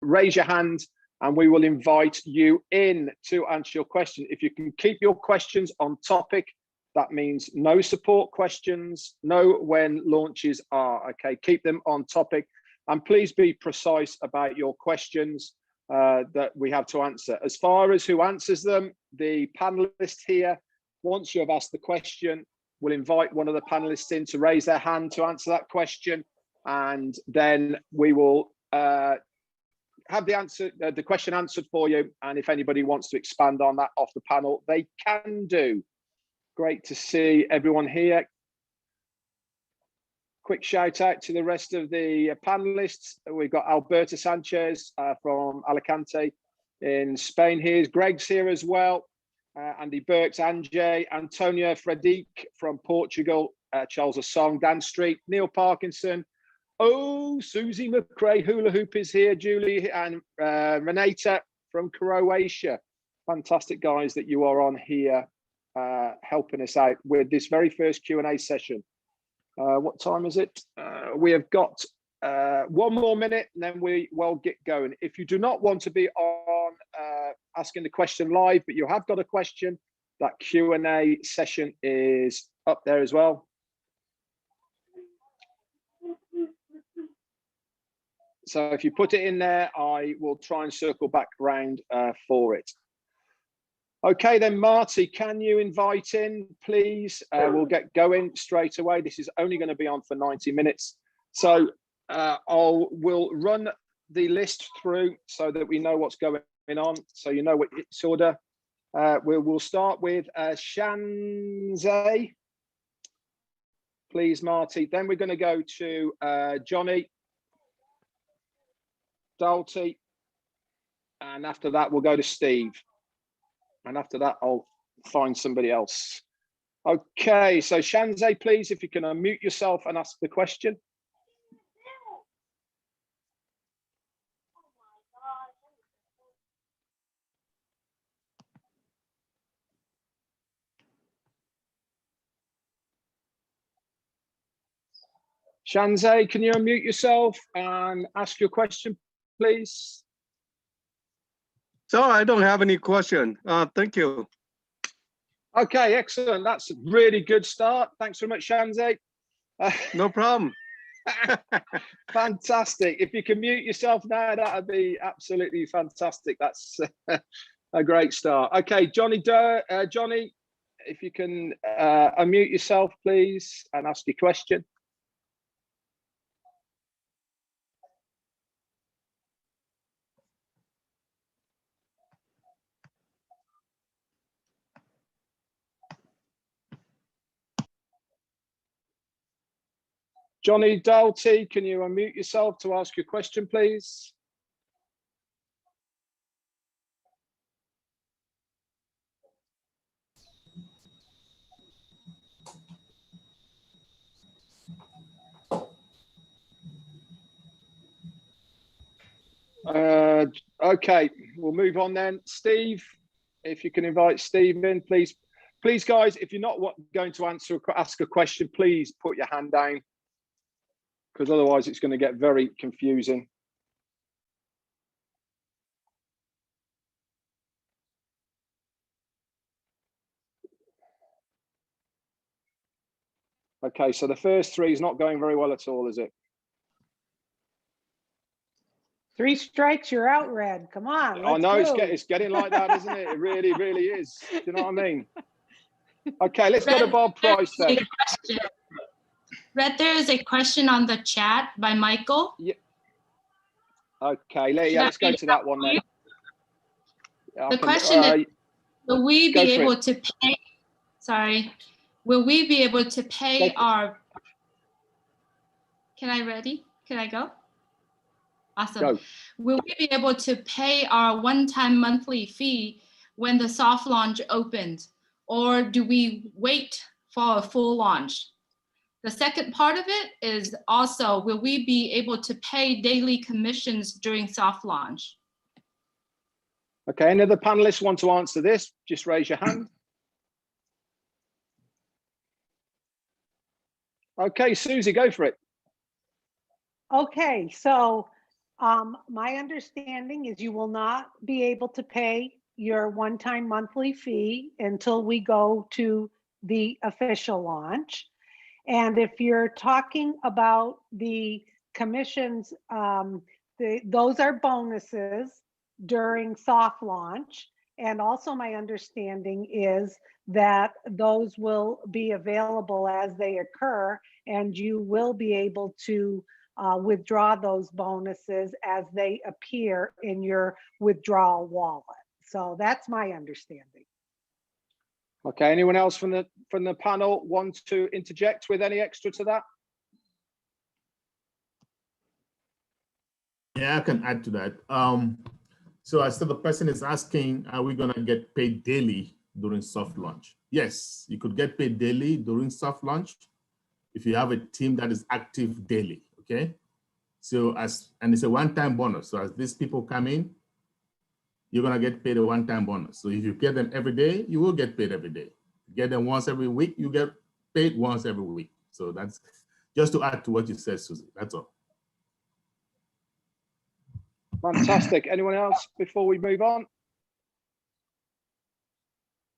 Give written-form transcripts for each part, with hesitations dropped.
raise your hand and we will invite you in to answer your question. If you can keep your questions on topic, that means no support questions, know when launches are, okay? Keep them on topic, and please be precise about your questions that we have to answer. As far as who answers them, the panelists here, once you have asked the question, will invite one of the panelists in to raise their hand to answer that question, and then we will have the question answered for you. And if anybody wants to expand on that off the panel, they can do. Great to see everyone here. Quick shout out to the rest of the panelists. We've got Alberto Sanchez from Alicante in Spain here. Greg's here as well. Andy Burks, Anjay, Antonia Fredique from Portugal, Charles Asong, Dan Street, Neil Parkinson. Oh, Susie McRae, Hula Hoop is here. Julie and Renata from Croatia. Fantastic guys that you are on here helping us out with this very first Q&A session. What time is it? We have got 1 more minute and then we will get going. If you do not want to be on asking the question live, but you have got a question, that Q&A session is up there as well. So if you put it in there, I will try and circle back around for it. Okay, then Marty, can you invite in, please? We'll get going straight away. This is only going to be on for 90 minutes. So we'll run the list through so that we know what's going on, so you know what its order. We'll start with Shanzay. Please, Marty. Then we're going to go to Johnny, Dalty, and after that, we'll go to Steve. And after that, I'll find somebody else. Okay, so Shanzay, please, if you can unmute yourself and ask the question. Shanzay, can you unmute yourself and ask your question, please? So I don't have any question. Thank you. Okay, excellent. That's a really good start. Thanks very much, Shanzay. No problem. Fantastic. If you can mute yourself now, that would be absolutely fantastic. That's a great start. Okay, Johnny, Johnny, if you can unmute yourself, please, and ask your question. Johnny Dalty, can you unmute yourself to ask your question, please? Okay, we'll move on then. Steve, if you can invite Steve in, please. Please, guys, if you're not going to ask a question, please put your hand down, because otherwise it's going to get very confusing. Okay, so the first three is not going very well at all, is it? 3 strikes, you're out, Red. Come on. I know it's getting like that, isn't it? It really, really is. Do you know what I mean? Okay, let's go to Bob Price then. Red, there is a question on the chat by Michael. Yeah. Okay, let's go to that one then. The question is, will we be able to pay? Sorry, will we be able to pay our? Can I go? Awesome. Go. Will we be able to pay our one-time monthly fee when the soft launch opens, or do we wait for a full launch? The second part of it is also, will we be able to pay daily commissions during soft launch? Okay, any other panelists want to answer this? Just raise your hand. Okay, Susie, go for it. Okay, so My understanding is you will not be able to pay your one-time monthly fee until we go to the official launch. And if you're talking about the commissions, those are bonuses during soft launch. And also my understanding is that those will be available as they occur, and you will be able to withdraw those bonuses as they appear in your withdrawal wallet. So that's my understanding. Okay, anyone else from the panel want to interject with any extra to that? Yeah, I can add to that. So I said the person is asking, are we gonna get paid daily during soft launch? Yes, you could get paid daily during soft launch if you have a team that is active daily, okay? So and it's a one-time bonus. So as these people come in, you're gonna get paid a one-time bonus. So if you get them every day, you will get paid every day. You get them once every week, you get paid once every week. So that's just to add to what you said, Susie, that's all. Fantastic. Anyone else before we move on?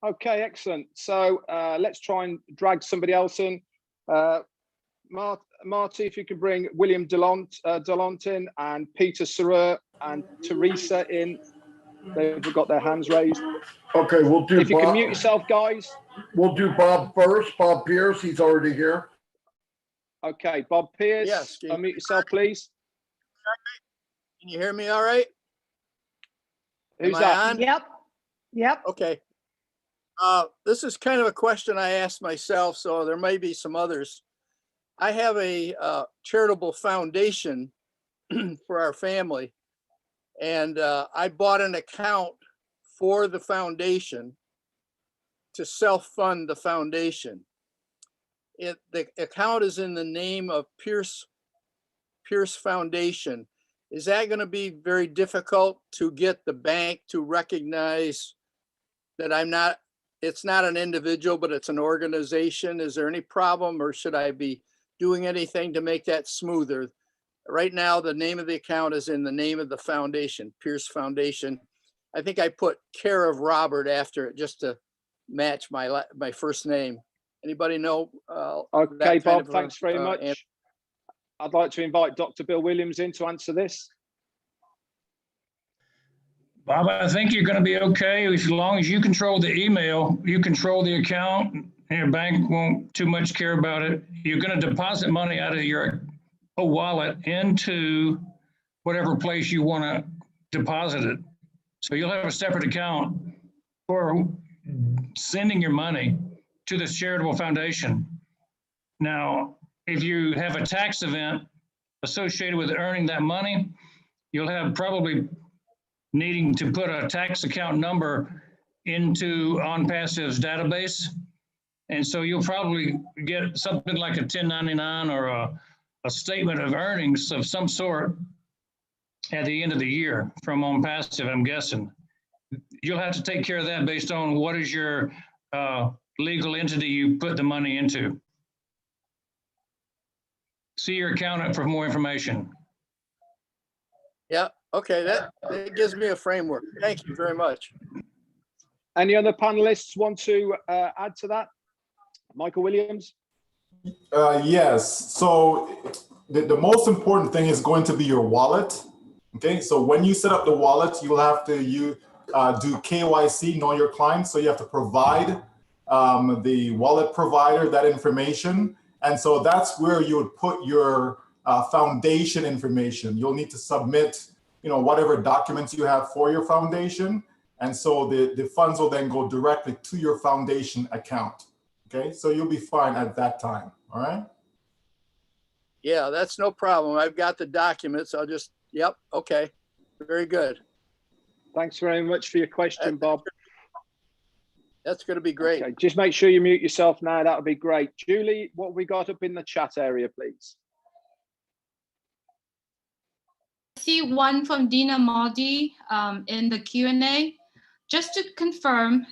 Okay, excellent. So let's try and drag somebody else in. Marty, if you could bring William Delant in, and Peter Serer and Teresa in. They've got their hands raised. Okay, we'll do If you Bob. can mute yourself, guys. We'll do Bob first. Bob Pierce, he's already here. Okay, Bob Pierce, Yes, unmute yourself, please. Can you hear me all right? Who's Am I that? on? Yep. Yep. Okay. This is kind of a question I asked myself, so there may be some others. I have a charitable foundation for our family, and I bought an account for the foundation to self-fund the foundation. The account is in the name of Pierce Foundation. Is that going to be very difficult to get the bank to recognize that it's not an individual, but it's an organization? Is there any problem, or should I be doing anything to make that smoother? Right now, the name of the account is in the name of the foundation, Pierce Foundation. I think I put care of Robert after it just to match my first name. Anybody know? Okay, Bob, thanks very much. Answer? I'd like to invite Dr. Bill Williams in to answer this. Bob, I think you're going to be okay as long as you control the email, you control the account, and your bank won't too much care about it. You're going to deposit money out of your wallet into whatever place you want to deposit it. So you'll have a separate account for sending your money to this charitable foundation. Now, if you have a tax event associated with earning that money, you'll have probably needing to put a tax account number into Onpassive's database. And so you'll probably get something like a 1099 or a statement of earnings of some sort at the end of the year from Onpassive, I'm guessing. You'll have to take care of that based on what is your legal entity you put the money into. See your accountant for more information. Yeah, okay, that gives me a framework. Thank you very much. Any other panelists want to add to that? Michael Williams? Yes, so the most important thing is going to be your wallet. Okay, so when you set up the wallet, you will have to do KYC, know your client. So you have to provide the wallet provider that information. And so that's where you would put your foundation information. You'll need to submit, whatever documents you have for your foundation. And so the funds will then go directly to your foundation account. Okay, so you'll be fine at that time. All right. Yeah, that's no problem. I've got the documents. I'll just, yep. Okay. Very good. Thanks very much for your question, Bob. That's going to be great. Okay, just make sure you mute yourself now. That would be great. Julie, what have we got up in the chat area, please? I see one from Dina Maldi in the Q&A. Just to confirm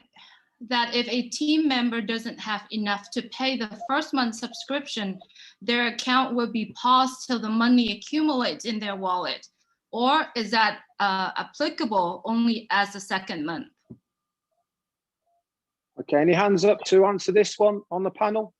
that if a team member doesn't have enough to pay the first month's subscription, their account will be paused till the money accumulates in their wallet. or is that applicable only as the second month? Okay, any hands up to answer this one on the panel?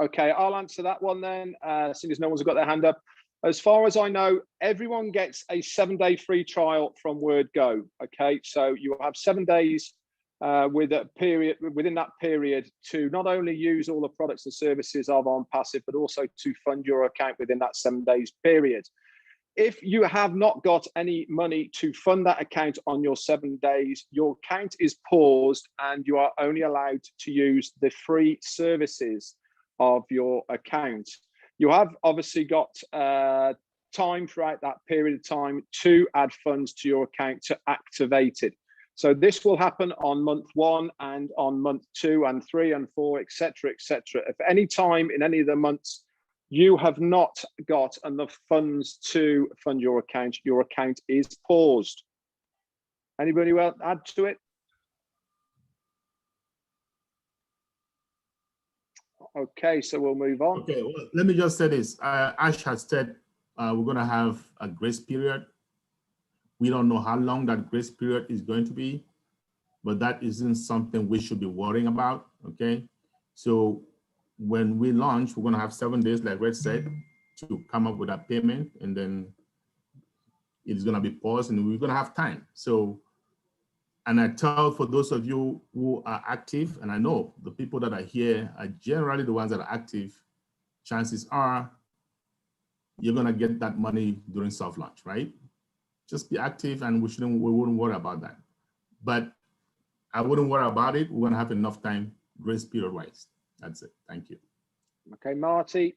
Okay, I'll answer that one then, seeing as no one's got their hand up. As far as I know, everyone gets a 7-day free trial from WordGo. Okay, so you will have 7 days with a period within that period to not only use all the products and services of Onpassive, but also to fund your account within that 7 days period. If you have not got any money to fund that account on your 7 days, your account is paused and you are only allowed to use the free services of your account. You have obviously got time throughout that period of time to add funds to your account to activate it. So this will happen on month 1 and on month 2 and 3 and 4, etc., etc. If any time in any of the months you have not got enough funds to fund your account is paused. Anybody else add to it? Okay, so we'll move on. Okay, well, let me just say this. Ash has said we're going to have a grace period. We don't know how long that grace period is going to be, but that isn't something we should be worrying about, okay? So when we launch, we're going to have 7 days, like Red said, to come up with that payment, and then it's going to be paused, and we're going to have time. So, and I tell for those of you who are active, and I know the people that are here are generally the ones that are active, chances are you're going to get that money during soft launch, right? Just be active, and we wouldn't worry about that. But I wouldn't worry about it. We're going to have enough time grace period wise. That's it. Thank you. Okay, Marty.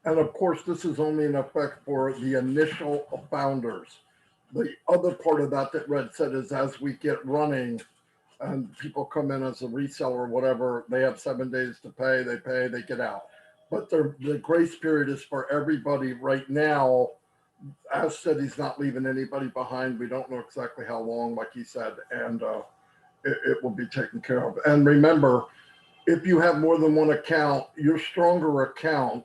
And of course, this is only in effect for the initial founders. The other part of that Red said is as we get running and people come in as a reseller or whatever, they have 7 days to pay, they get out. But the grace period is for everybody right now. As said, he's not leaving anybody behind. We don't know exactly how long, like he said, and it will be taken care of. And remember, if you have more than one account, your stronger account,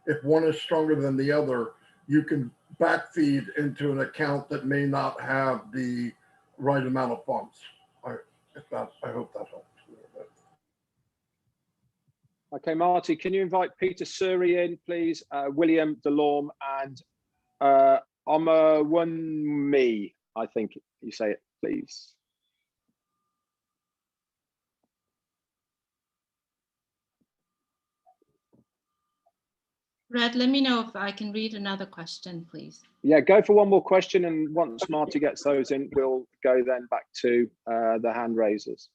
if one is stronger than the other, you can backfeed into an account that may not have the right amount of funds. I hope that helps. Okay, Marty, can you invite Peter Suri in, please? William Delorme and Omawunmi, I think you say it, please. Red, let me know if I can read another question, please. Yeah, go for one more question, and once Marty gets those in, we'll go then back to the hand raisers.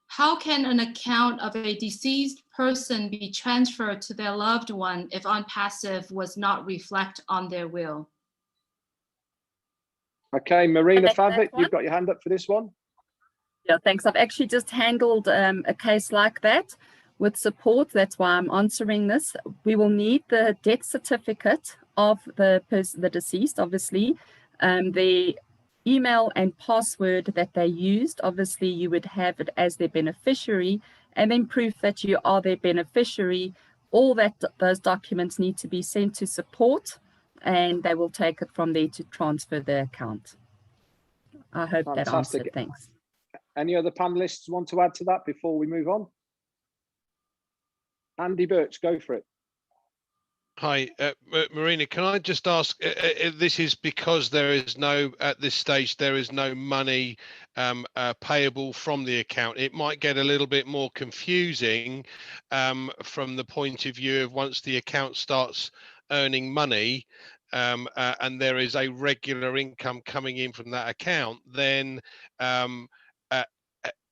How can an account of a deceased person be transferred to their loved one if Onpassive was not reflect on their will? Okay, Marina Favik, you've got your hand up for this one. Yeah, thanks. I've actually just handled a case like that with support. That's why I'm answering this. We will need the death certificate of the deceased, obviously. The email and password that they used, obviously you would have it as their beneficiary, and then proof that you are their beneficiary. All those documents need to be sent to support, and they will take it from there to transfer the account. I hope that answered. Thanks. Any other panelists want to add to that before we move on? Andy Birch, go for it. Hi, Marina, can I just ask, this is because there is no, at this stage, there is no money payable from the account. It might get a little bit more confusing from the point of view of once the account starts earning money and there is a regular income coming in from that account, then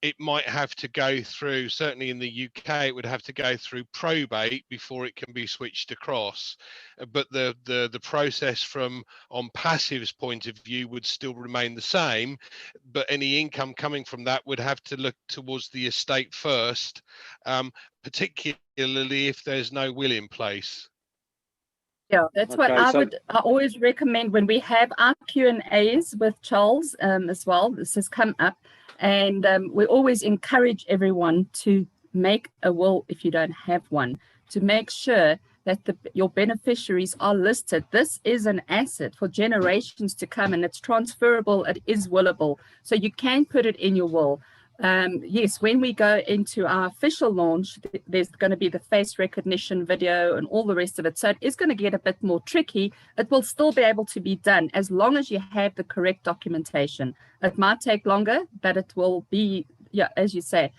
it might have to go through, certainly in the UK, it would have to go through probate before it can be switched across. But the process from Onpassive's point of view would still remain the same, but any income coming from that would have to look towards the estate first, particularly if there's no will in place. Yeah, that's what I always recommend when we have our Q&As with Charles as well. This has come up. And we always encourage everyone to make a will if you don't have one, to make sure that your beneficiaries are listed. This is an asset for generations to come, and it's transferable, it is willable. So you can put it in your will. Yes, when we go into our official launch, there's going to be the face recognition video and all the rest of it. So it is going to get a bit more tricky. It will still be able to be done as long as you have the correct documentation. It might take longer, but it will be, yeah, as you say,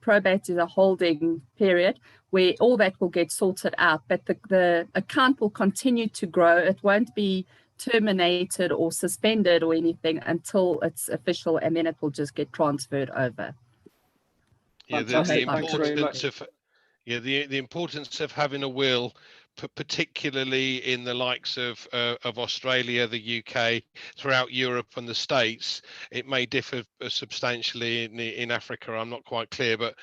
probate is a holding period where all that will get sorted out, but the account will continue to grow. It won't be terminated or suspended or anything until it's official, and then it will just get transferred over. Yeah, the importance of having a will, particularly in the likes of Australia, the UK, throughout Europe and the States. It may differ substantially in Africa. I'm not quite clear, but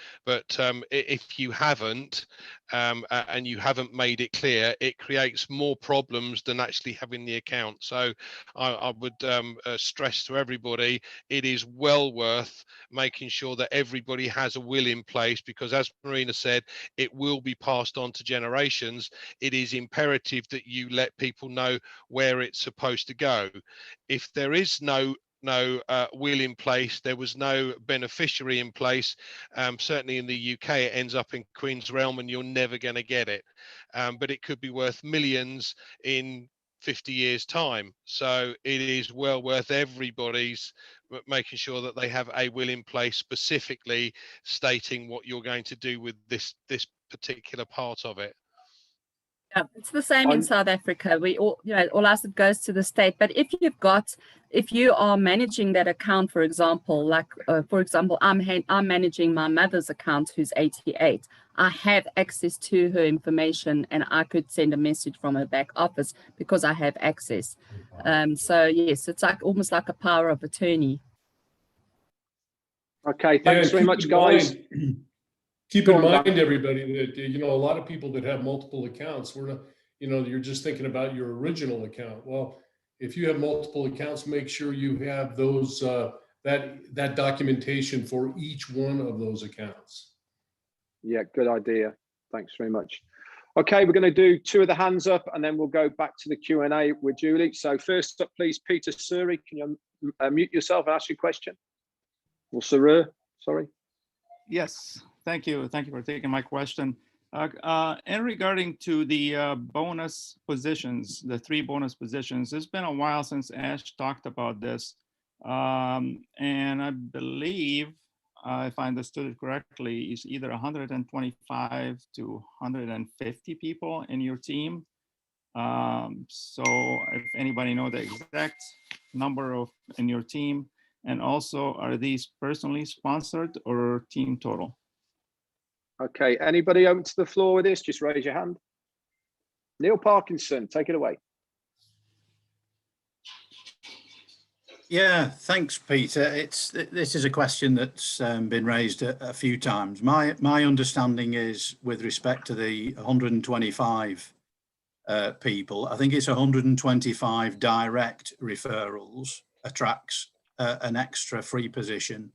if you haven't and you haven't made it clear, it creates more problems than actually having the account. So I would stress to everybody, it is well worth making sure that everybody has a will in place, because as Marina said, it will be passed on to generations. It is imperative that you let people know where it's supposed to go. If there is no will in place, there was no beneficiary in place, certainly in the UK it ends up in Queen's Realm and you're never going to get it, but it could be worth millions in 50 years time. So it is well worth everybody's making sure that they have a will in place, specifically stating what you're going to do with this particular part of it. Yeah, it's the same in South Africa. We all, all asset goes to the state. But if you are managing that account, for example, like for example, I'm managing my mother's account, who's 88. I have access to her information, and I could send a message from her back office because I have access. So yes, it's like almost like a power of attorney. Okay, thanks very much, guys. Keep in mind, everybody, that a lot of people that have multiple accounts, we're not, you're just thinking about your original account. Well, if you have multiple accounts, make sure you have those that documentation for each one of those accounts. Yeah, good idea. Thanks very much. Okay, we're going to do 2 of the hands up, and then we'll go back to the Q&A with Julie. So first up, please, Peter Suri, can you mute yourself and ask your question? Or Suri, sorry. Yes. Thank you. Thank you for taking my question. And regarding to the bonus positions, the 3 bonus positions, it's been a while since Ash talked about this. And I believe, if I understood it correctly, it's either 125 to 150 people in your team. So if anybody knows the exact number in your team, and also are these personally sponsored or team total? Okay, anybody open to the floor with this? Just raise your hand. Neil Parkinson, take it away. Yeah, thanks, Peter. This is a question that's been raised a few times. My understanding is, with respect to the 125 people, I think it's 125 direct referrals attracts an extra free position.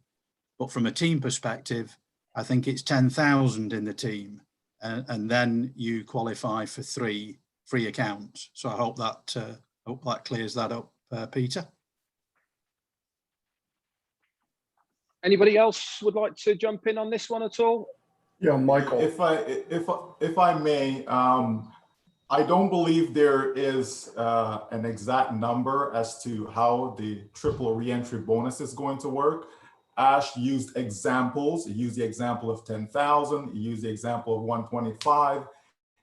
But from a team perspective, I think it's 10,000 in the team, and then you qualify for 3 free accounts. So I hope that clears that up, Peter. Anybody else would like to jump in on this one at all? Yeah, Michael. If I may, I don't believe there is an exact number as to how the triple reentry bonus is going to work. Ash used examples. He used the example of 10,000. He used the example of 125.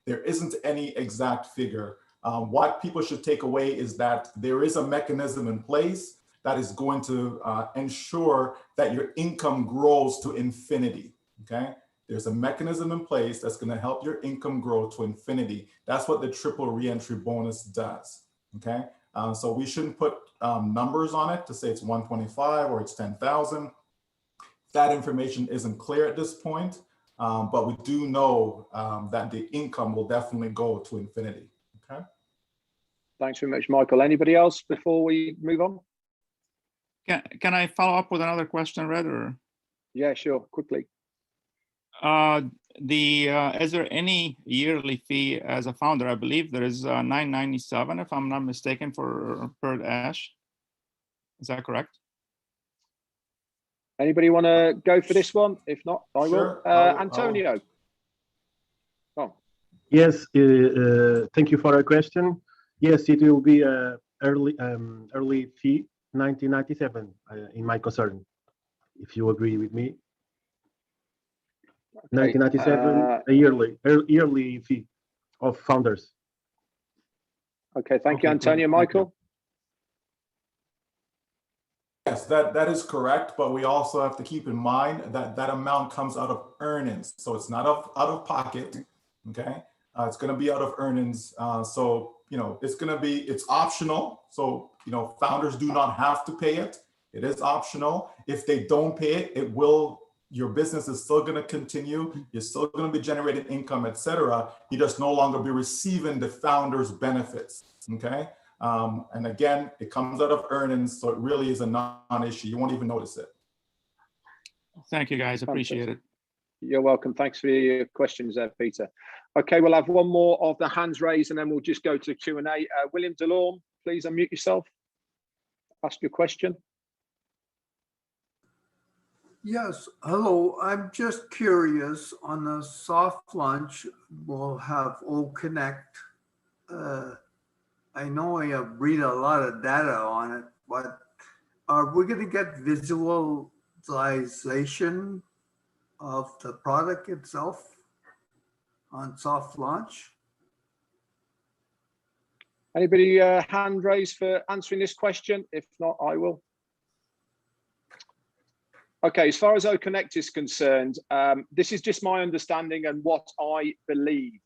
There isn't any exact figure. What people should take away is that there is a mechanism in place that is going to ensure that your income grows to infinity, okay? There's a mechanism in place that's going to help your income grow to infinity. That's what the triple reentry bonus does, okay? So we shouldn't put numbers on it to say it's 125 or it's 10,000. That information isn't clear at this point, but we do know that the income will definitely go to infinity, okay? Thanks very much, Michael. Anybody else before we move on? Can I follow up with another question, Red? Or Yeah, sure. Quickly. is there any yearly fee as a founder? I believe there is $9.97, if I'm not mistaken, for per ash. Is that correct? Anybody want to go for this one? If not, I Sure, will. Antonio. Oh. Yes, thank you for your question. Yes, it will be early fee 1997 in my concern, if you agree with me. Okay, 1997, a yearly fee of founders. Okay, thank you, Antonio. Michael? Yes, that is correct, but we also have to keep in mind that that amount comes out of earnings. So it's not out of pocket, okay? It's gonna be out of earnings. So, you know, it's optional. So, you know, founders do not have to pay it. It is optional. If they don't pay it, your business is still gonna continue. You're still gonna be generating income, etc. You just no longer be receiving the founder's benefits, okay? And again, it comes out of earnings, so it really is a non-issue. You won't even notice it. Thank you, guys. Appreciate it. You're welcome. Thanks for your questions there, Peter. Okay, we'll have one more of the hands raised, and then we'll just go to Q&A. William DeLorme, please unmute yourself. Ask your question. Yes, hello. I'm just curious, on the soft launch, we'll have OConnect. I know I read a lot of data on it, but are we going to get visualization of the product itself on soft launch? Anybody hand raised for answering this question? If not, I will. Okay, as far as OConnect is concerned, this is just my understanding and what I believe.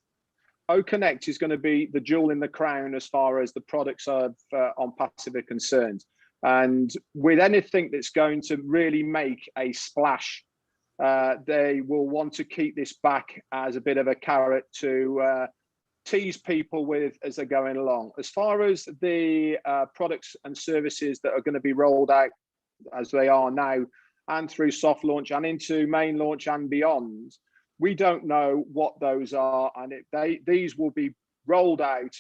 OConnect is going to be the jewel in the crown as far as the products of Onpassive are concerned. And with anything that's going to really make a splash, they will want to keep this back as a bit of a carrot to tease people with as they're going along. As far as the products and services that are going to be rolled out as they are now and through soft launch and into main launch and beyond, we don't know what those are, and these will be rolled out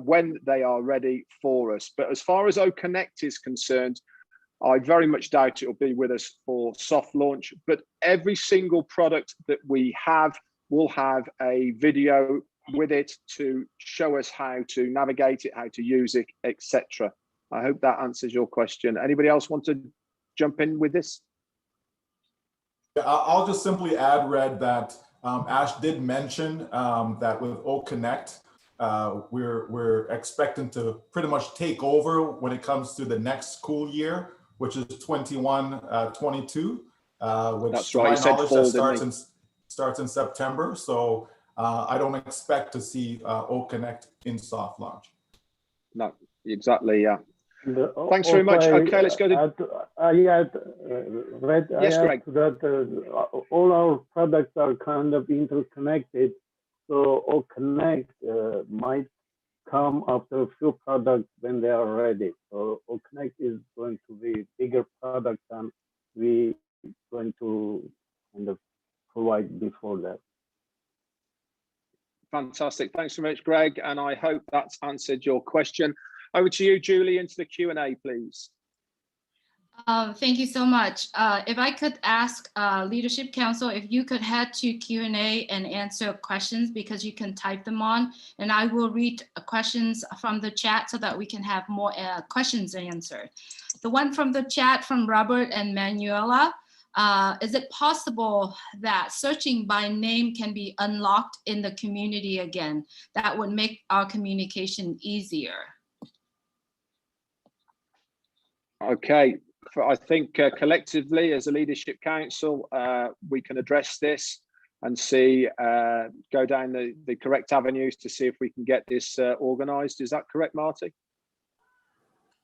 when they are ready for us. But as far as OConnect is concerned, I very much doubt it will be with us for soft launch, but every single product that we have will have a video with it to show us how to navigate it, how to use it, etc. I hope that answers your question. Anybody else want to jump in with this? I'll just simply add, Red, that Ash did mention that with OConnect, we're expecting to pretty much take over when it comes to the next school year, which is 21-22, which That's to right. my knowledge that starts in September. So I don't expect to see OConnect in soft launch. No, exactly. Yeah. Thanks very much. Okay, let's go to. Red, yes, Greg. That all our products are kind of interconnected, so OConnect might come after a few products when they are ready. So OConnect is going to be bigger product than we going to kind of provide before that. Fantastic. Thanks very much, Greg. And I hope that's answered your question. Over to you, Julie, into the Q&A, please. Thank you so much. If I could ask Leadership Council, if you could head to Q&A and answer questions, because you can type them on, and I will read questions from the chat so that we can have more questions answered. The one from the chat from Robert and Manuela, is it possible that searching by name can be unlocked in the community again? That would make our communication easier. Okay, I think collectively as a leadership council, we can address this and see, go down the correct avenues to see if we can get this organized. Is that correct, Marty?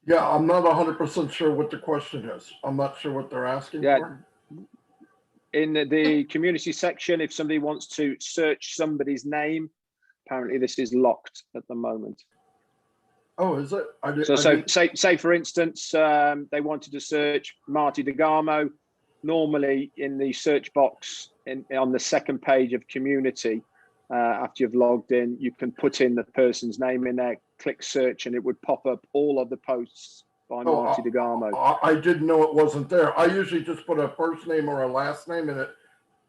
Yeah, I'm not 100% sure what the question is. I'm not sure what they're asking for. In the community section, if somebody wants to search somebody's name, apparently this is locked at the moment. Oh, is it? Say for instance, they wanted to search Marty DeGarmo. Normally, in the search box on the second page of community, after you've logged in, you can put in the person's name in there, click search, and it would pop up all of the posts by Marty DeGarmo. I didn't know it wasn't there. I usually just put a first name or a last name, and it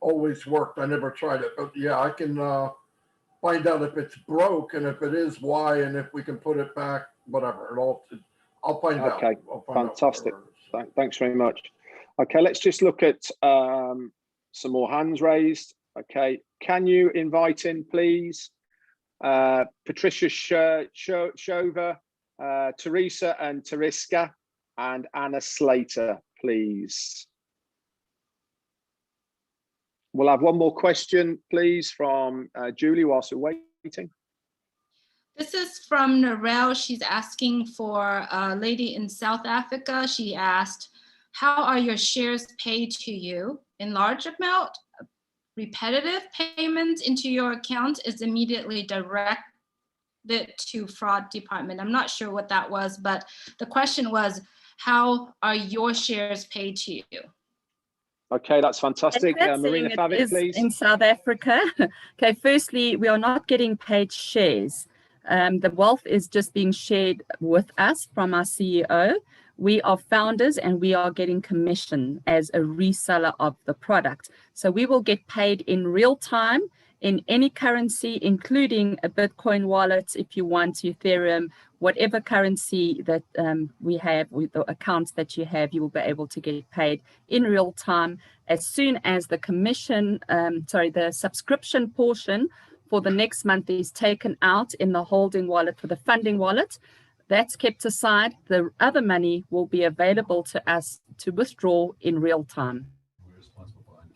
always worked. I never tried it, but yeah, I can find out if it's broke, and if it is, why, and if we can put it back, whatever. I'll find out. Okay, fantastic. Thanks very much. Okay, let's just look at some more hands raised. Okay, can you invite in, please, Patricia Shover, Teresa and Teriska, and Anna Slater, please. We'll have one more question, please, from Julie whilst we're waiting. This is from Narelle. She's asking for a lady in South Africa. She asked, how are your shares paid to you? In large amount, repetitive payments into your account is immediately directed to fraud department. I'm not sure what that was, but the question was, how are your shares paid to you? Okay, that's fantastic. Marina Favit, please. In South Africa. Okay, firstly, we are not getting paid shares. The wealth is just being shared with us from our CEO. We are founders and we are getting commission as a reseller of the product. So we will get paid in real time in any currency, including a Bitcoin wallet, if you want, Ethereum, whatever currency that we have with the accounts that you have, you will be able to get paid in real time as soon as the commission, the subscription portion for the next month is taken out in the holding wallet for the funding wallet. That's kept aside. The other money will be available to us to withdraw in real time.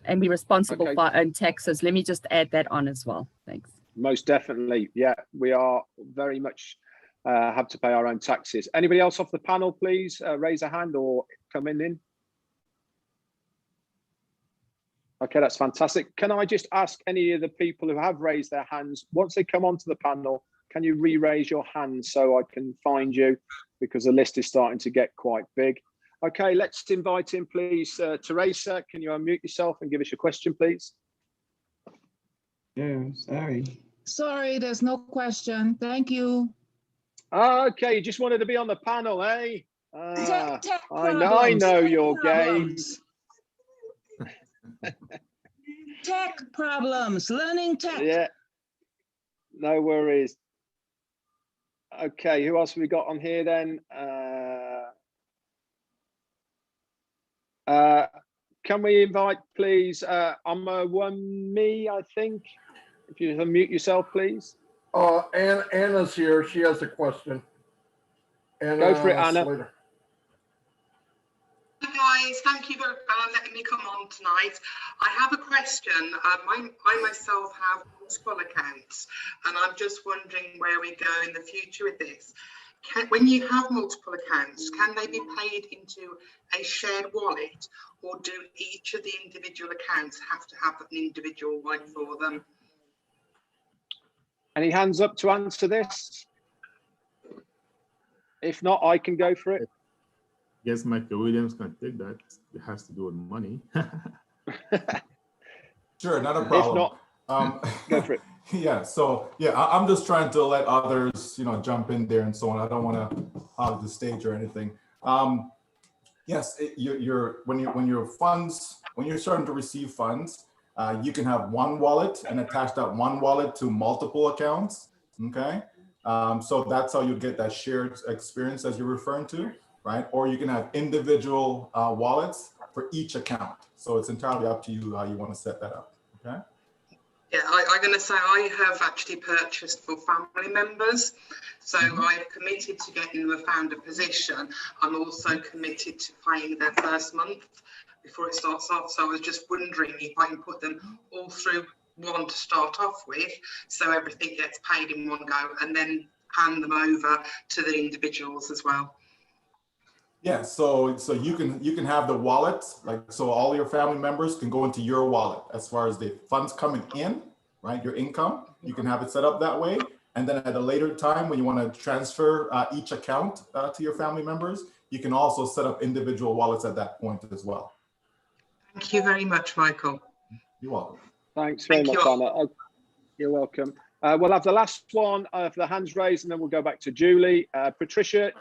And we're responsible for our own taxes. Let me just add that on as well. Thanks. Most definitely. Yeah, we are very much have to pay our own taxes. Anybody else off the panel, please raise a hand or come in. Okay, that's fantastic. Can I just ask any of the people who have raised their hands, once they come onto the panel, can you re-raise your hand so I can find you, because the list is starting to get quite big. Okay, let's invite in, please, Teresa. Can you unmute yourself and give us your question, please? Yeah, sorry, there's no question. Thank you. Okay, you just wanted to be on the panel, eh? I know your game. Tech problems, learning tech. Yeah, no worries. Okay, who else have we got on here then? Can we invite, please, me, I think, if you unmute yourself, please. Anna's here. She has a question. Anna, go for it, Anna. Slater. Hi guys, thank you for letting me come on tonight. I have a question. I myself have multiple accounts, and I'm just wondering where we go in the future with this. When you have multiple accounts, can they be paid into a shared wallet, or do each of the individual accounts have to have an individual one for them? Any hands up to answer this? If not, I can go for it. Guess Michael Williams can take that. It has to do with money. Sure, not a problem. If not, go for it. Yeah, so yeah, I'm just trying to let others, jump in there and so on. I don't want to hog the stage or anything. Yes, when you're starting to receive funds, you can have one wallet and attach that one wallet to multiple accounts. Okay, so that's how you get that shared experience as you're referring to, right? Or you can have individual wallets for each account. So it's entirely up to you how you want to set that up. Okay. Yeah, I'm going to say I have actually purchased for family members. So I've committed to getting them a founder position. I'm also committed to paying their first month before it starts off. So I was just wondering if I can put them all through one to start off with, so everything gets paid in one go, and then hand them over to the individuals as well. Yeah, so you can have the wallet, so all your family members can go into your wallet as far as the funds coming in, right? Your income, you can have it set up that way. And then at a later time, when you want to transfer each account to your family members, you can also set up individual wallets at that point as well. Thank you very much, Michael. You're welcome. Thanks very much, Anna. You're welcome. We'll have the last one for the hands raised, and then we'll go back to Julie. Patricia,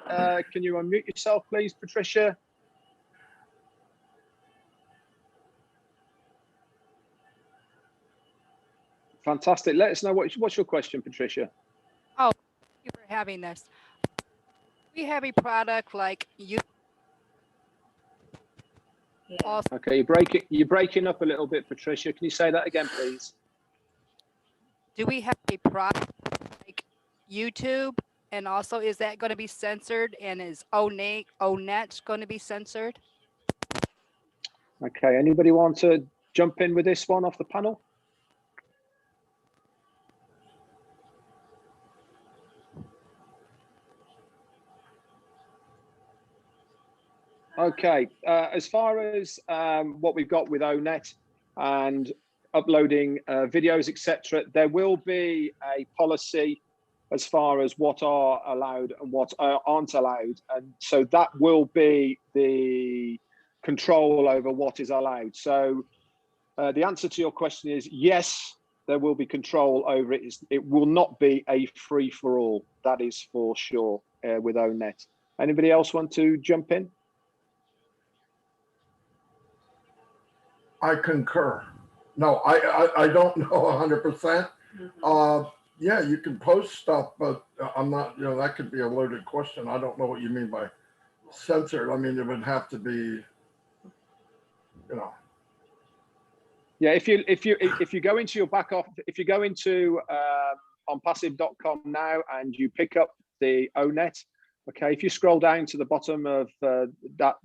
can you unmute yourself, please, Patricia? Fantastic. Let us know what's your question, Patricia. Oh, thank you for having this. We have a product like you. Okay, you're breaking up a little bit, Patricia. Can you say that again, please? Do we have a product like YouTube? And also, is that going to be censored? And is ONet going to be censored? Okay, anybody want to jump in with this one off the panel? Okay, as far as what we've got with ONet and uploading videos, etc., there will be a policy as far as what are allowed and what aren't allowed. And so that will be the control over what is allowed. So the answer to your question is yes, there will be control over it. It will not be a free-for-all. That is for sure with ONet. Anybody else want to jump in? I concur. No, I don't know 100%. Yeah, you can post stuff, but I'm not, that could be a loaded question. I don't know what you mean by censored. I mean, it would have to be, Yeah, if you go into your back office, if you go into onpassive.com now and you pick up the ONet, okay, if you scroll down to the bottom of that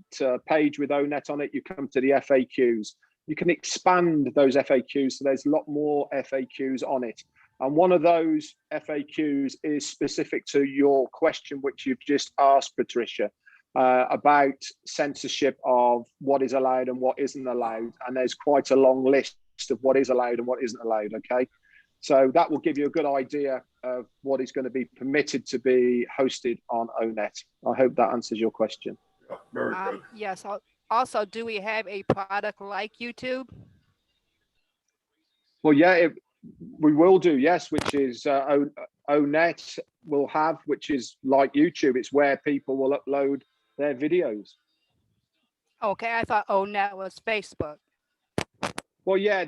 page with ONet on it, you come to the FAQs. You can expand those FAQs, so there's a lot more FAQs on it. And one of those FAQs is specific to your question, which you've just asked, Patricia, about censorship of what is allowed and what isn't allowed. And there's quite a long list of what is allowed and what isn't allowed, okay? So that will give you a good idea of what is going to be permitted to be hosted on ONet. I hope that answers your question. Very good. Yes. Also, do we have a product like YouTube? Well, yeah, we will do, yes, which is ONet will have, which is like YouTube. It's where people will upload their videos. Okay, I thought ONet was Facebook. Well, yeah,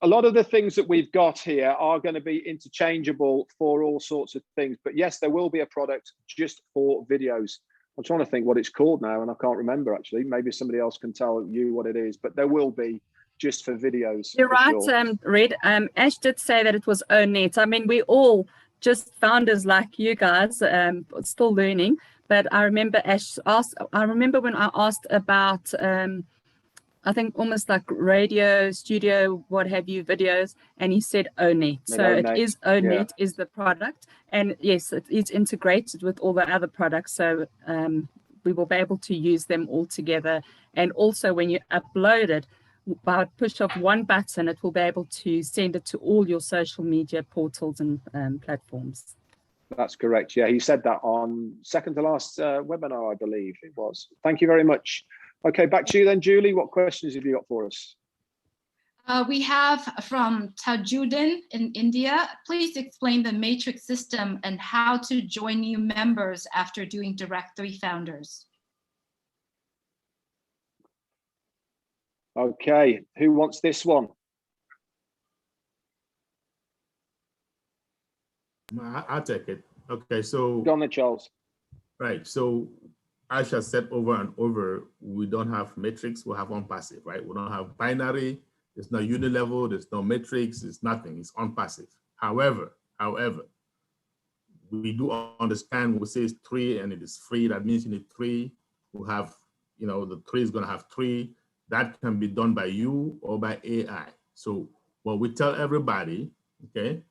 a lot of the things that we've got here are going to be interchangeable for all sorts of things. But yes, there will be a product just for videos. I'm trying to think what it's called now, and I can't remember, actually. Maybe somebody else can tell you what it is, but there will be just for videos. You're right, sure. Red. Ash did say that it was ONet. I mean, we all just founders like you guys, still learning. But I remember Ash asked, I remember when I asked about, I think almost like radio, studio, what have you, videos, and he said ONet. So ONet. It is ONet is the product. And yes, it is integrated with all the other products. So we will be able to use them all together. And also when you upload it, by a push of one button, it will be able to send it to all your social media portals and platforms. That's correct. Yeah, he said that on second to last webinar, I believe it was. Thank you very much. Okay, back to you then, Julie. What questions have you got for us? We have from Tajuddin in India. Please explain the matrix system and how to join new members after doing directory founders. Okay, who wants this one? I'll take it. Okay, so go on then, Charles. Right. So Ash has said over and over, we don't have matrix, we have Onpassive, right? We don't have binary, there's no unilevel, there's no matrix, it's nothing, it's Onpassive. However, we do understand when we say it's 3 and it is free, that means you need 3. We have, the 3 is going to have 3. That can be done by you or by AI. So what we tell everybody, okay,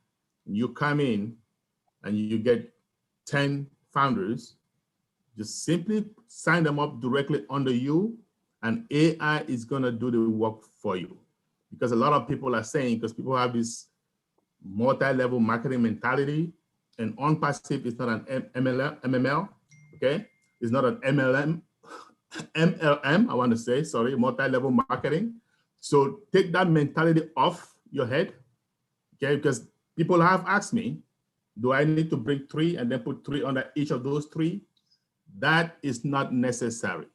you come in and you get 10 founders, just simply sign them up directly under you, and AI is going to do the work for you. Because a lot of people are saying, because people have this multi-level marketing mentality, And Onpassive is not an MML, okay? It's not an MLM, I want to say, sorry, multi-level marketing. So take that mentality off your head, okay? Because people have asked me, do I need to bring 3 and then put 3 under each of those 3? That is not necessary.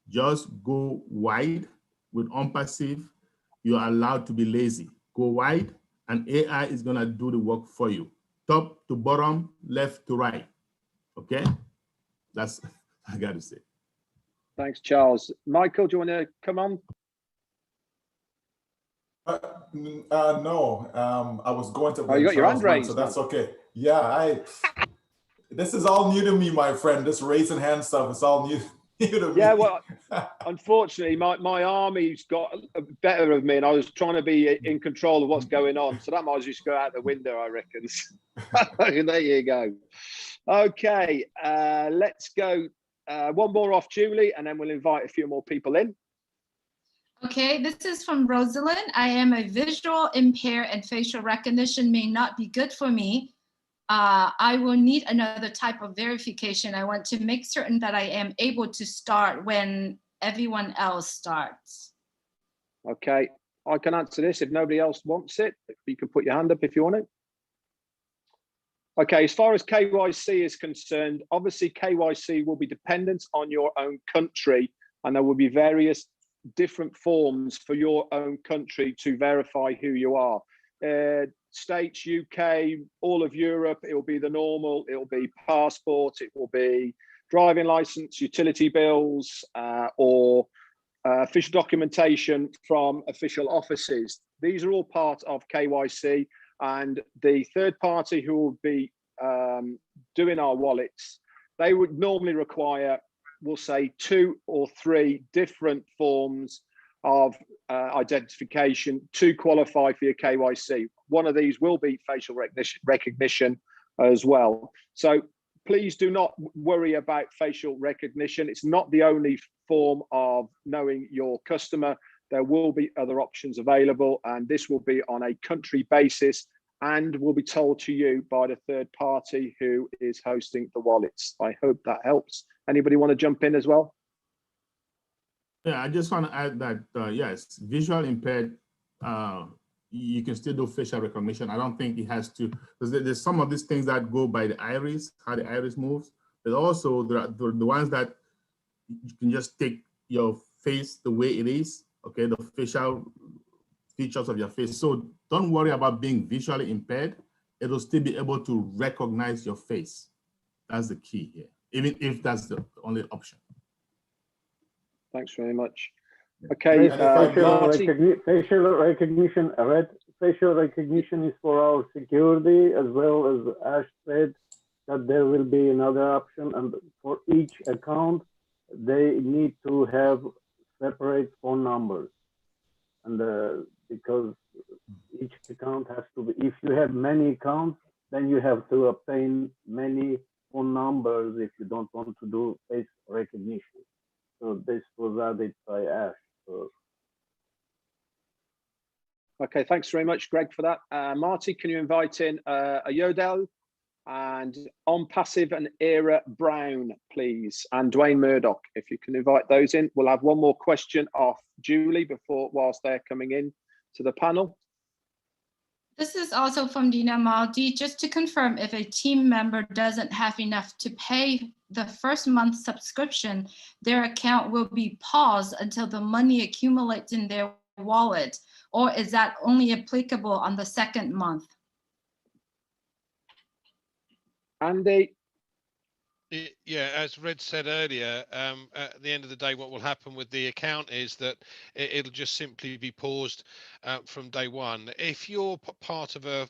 Just go wide with Onpassive. You're allowed to be lazy. Go wide and AI is gonna do the work for you. Top to bottom, left to right, okay? That's I gotta say. Thanks, Charles. Michael, do you want to come on? No, I was going to. Oh, you got your hand raised, so that's okay. Yeah, this is all new to me, my friend. This raising hand stuff is all new to me. Yeah, well, unfortunately, my army's got better of me, and I was trying to be in control of what's going on. So that might just go out the window, I reckon. There you go. Okay, let's go. One more off Julie, and then we'll invite a few more people in. Okay, this is from Rosalind. I am a visual impaired and facial recognition may not be good for me. I will need another type of verification. I want to make certain that I am able to start when everyone else starts. Okay, I can answer this if nobody else wants it. You can put your hand up if you want it. Okay, as far as KYC is concerned, obviously KYC will be dependent on your own country, and there will be various different forms for your own country to verify who you are. States, UK, all of Europe, it will be the normal, it will be passport, it will be driving license, utility bills, or official documentation from official offices. These are all part of KYC, and the third party who will be doing our wallets, they would normally require, we'll say, 2 or 3 different forms of identification to qualify for your KYC. One of these will be facial recognition as well. So please do not worry about facial recognition. It's not the only form of knowing your customer. There will be other options available, and this will be on a country basis and will be told to you by the third party who is hosting the wallets. I hope that helps. Anybody want to jump in as well? Yeah, I just want to add that, yes, visual impaired, you can still do facial recognition. I don't think it has to, because there's some of these things that go by the iris, how the iris moves. But also the ones that you can just take your face the way it is, okay, the facial features of your face. So don't worry about being visually impaired. It'll still be able to recognize your face. That's the key here, even if that's the only option. Thanks very much. Okay, facial recognition is for our security, as well as Ash said that there will be another option, and for each account they need to have separate phone numbers, and because each account has to be, if you have many accounts, then you have to obtain many phone numbers if you don't want to do face recognition. So this was added by Ash. So. Okay, thanks very much, Greg, for that. Marty, can you invite in Ayodel and Onpassive and Era Brown, please, and Dwayne Murdoch, if you can invite those in. We'll have one more question off Julie whilst they're coming in to the panel. This is also from Dina Maldi. Just to confirm, if a team member doesn't have enough to pay the first month subscription, their account will be paused until the money accumulates in their wallet, or is that only applicable on the second month? Andy? Yeah, as Red said earlier, at the end of the day, what will happen with the account is that it'll just simply be paused from day one. If you're part of a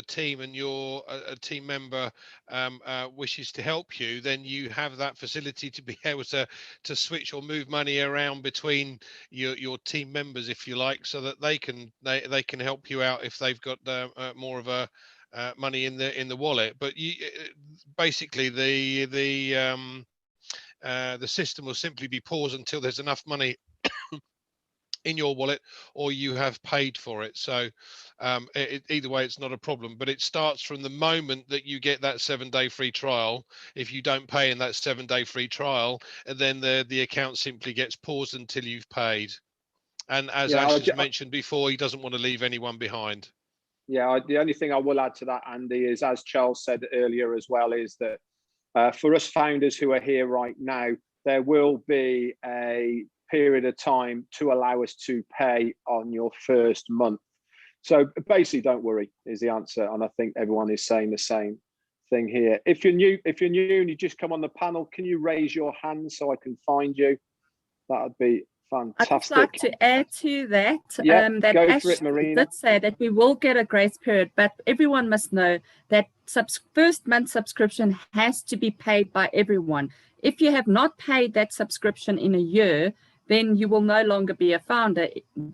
team and you're a team member wishes to help you, then you have that facility to be able to switch or move money around between your team members, if you like, so that they can help you out if they've got more of a money in the wallet. But basically the system will simply be paused until there's enough money in your wallet, or you have paid for it. So either way, it's not a problem, but it starts from the moment that you get that 7-day free trial. If you don't pay in that 7-day free trial, and then the account simply gets paused until you've paid. And as Ash has mentioned before, he doesn't want to leave anyone behind. Yeah, the only thing I will add to that, Andy, is, as Charles said earlier as well, is that for us founders who are here right now, there will be a period of time to allow us to pay on your first month. So basically, don't worry is the answer, and I think everyone is saying the same thing here. If you're new and you just come on the panel, can you raise your hand so I can find you? That would be fantastic. I'd just like to add to that, that go Ash for it, Marina. did say that we will get a grace period, but everyone must know that first month subscription has to be paid by everyone. If you have not paid that subscription in a year, then you will no longer be a founder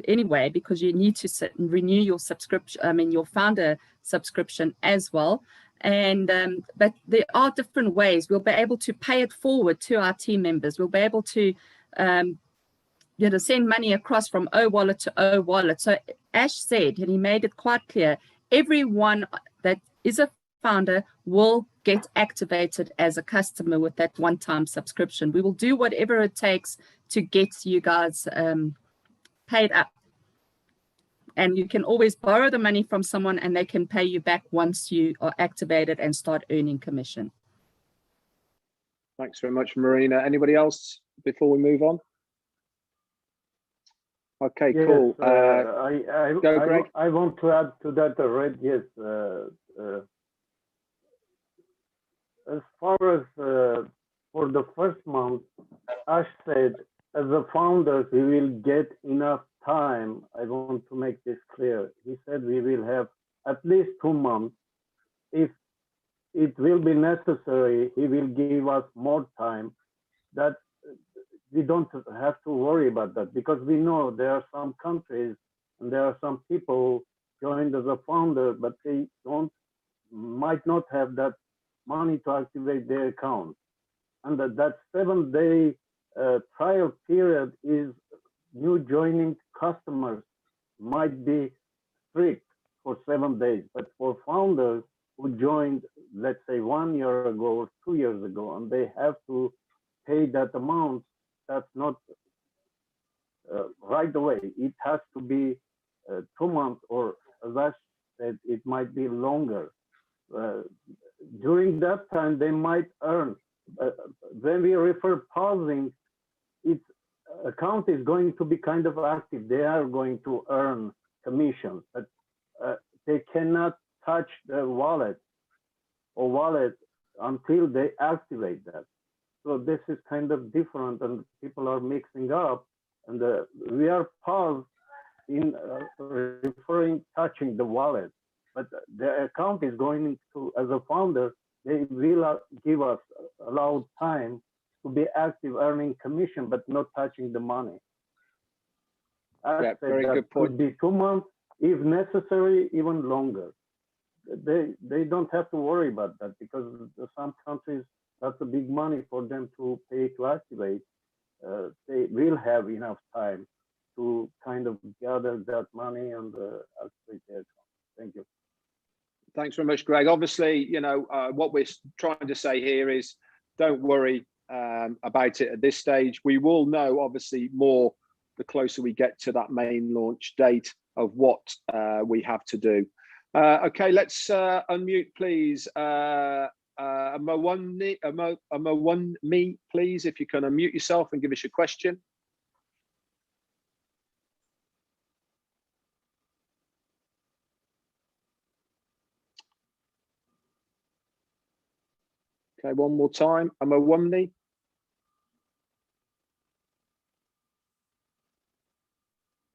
anyway, because you need to renew your subscription, your founder subscription as well. And but there are different ways. We'll be able to pay it forward to our team members. We'll be able to send money across from O wallet to O wallet. So Ash said, and he made it quite clear, everyone that is a founder will get activated as a customer with that one-time subscription. We will do whatever it takes to get you guys paid up. And you can always borrow the money from someone and they can pay you back once you are activated and start earning commission. Thanks very much, Marina. Anybody else before we move on? Okay, yes, cool. Go, Greg. I want to add to that, Red. Yes. As far as for the first month, Ash said, as a founder, we will get enough time. I want to make this clear. He said we will have at least 2 months. If it will be necessary, he will give us more time. That we don't have to worry about that, because we know there are some countries and there are some people joined as a founder, but they might not have that money to activate their account. And that 7-day trial period is new joining customers might be strict for 7 days, but for founders who joined, let's say 1 year ago or 2 years ago, and they have to pay that amount, that's not right away. It has to be 2 months, or as I said, it might be longer. During that time, they might earn. When we refer pausing, its account is going to be kind of active. They are going to earn commission, but they cannot touch the wallet until they activate that. So this is kind of different, and people are mixing up. And we are paused in referring touching the wallet, but the account is going to, as a founder, they will give us allowed time to be active, earning commission, but not touching the money. Yeah, very good point. Could be 2 months, if necessary, even longer. They don't have to worry about that, because some countries, that's a big money for them to pay to activate. They will have enough time to kind of gather that money and activate their account. Thank you. Thanks very much, Greg. Obviously, what we're trying to say here is don't worry about it at this stage. We will know, obviously, more the closer we get to that main launch date of what we have to do. Okay, let's unmute, please. Me, please, if you can unmute yourself and give us your question. Okay, one more time. Amawumni.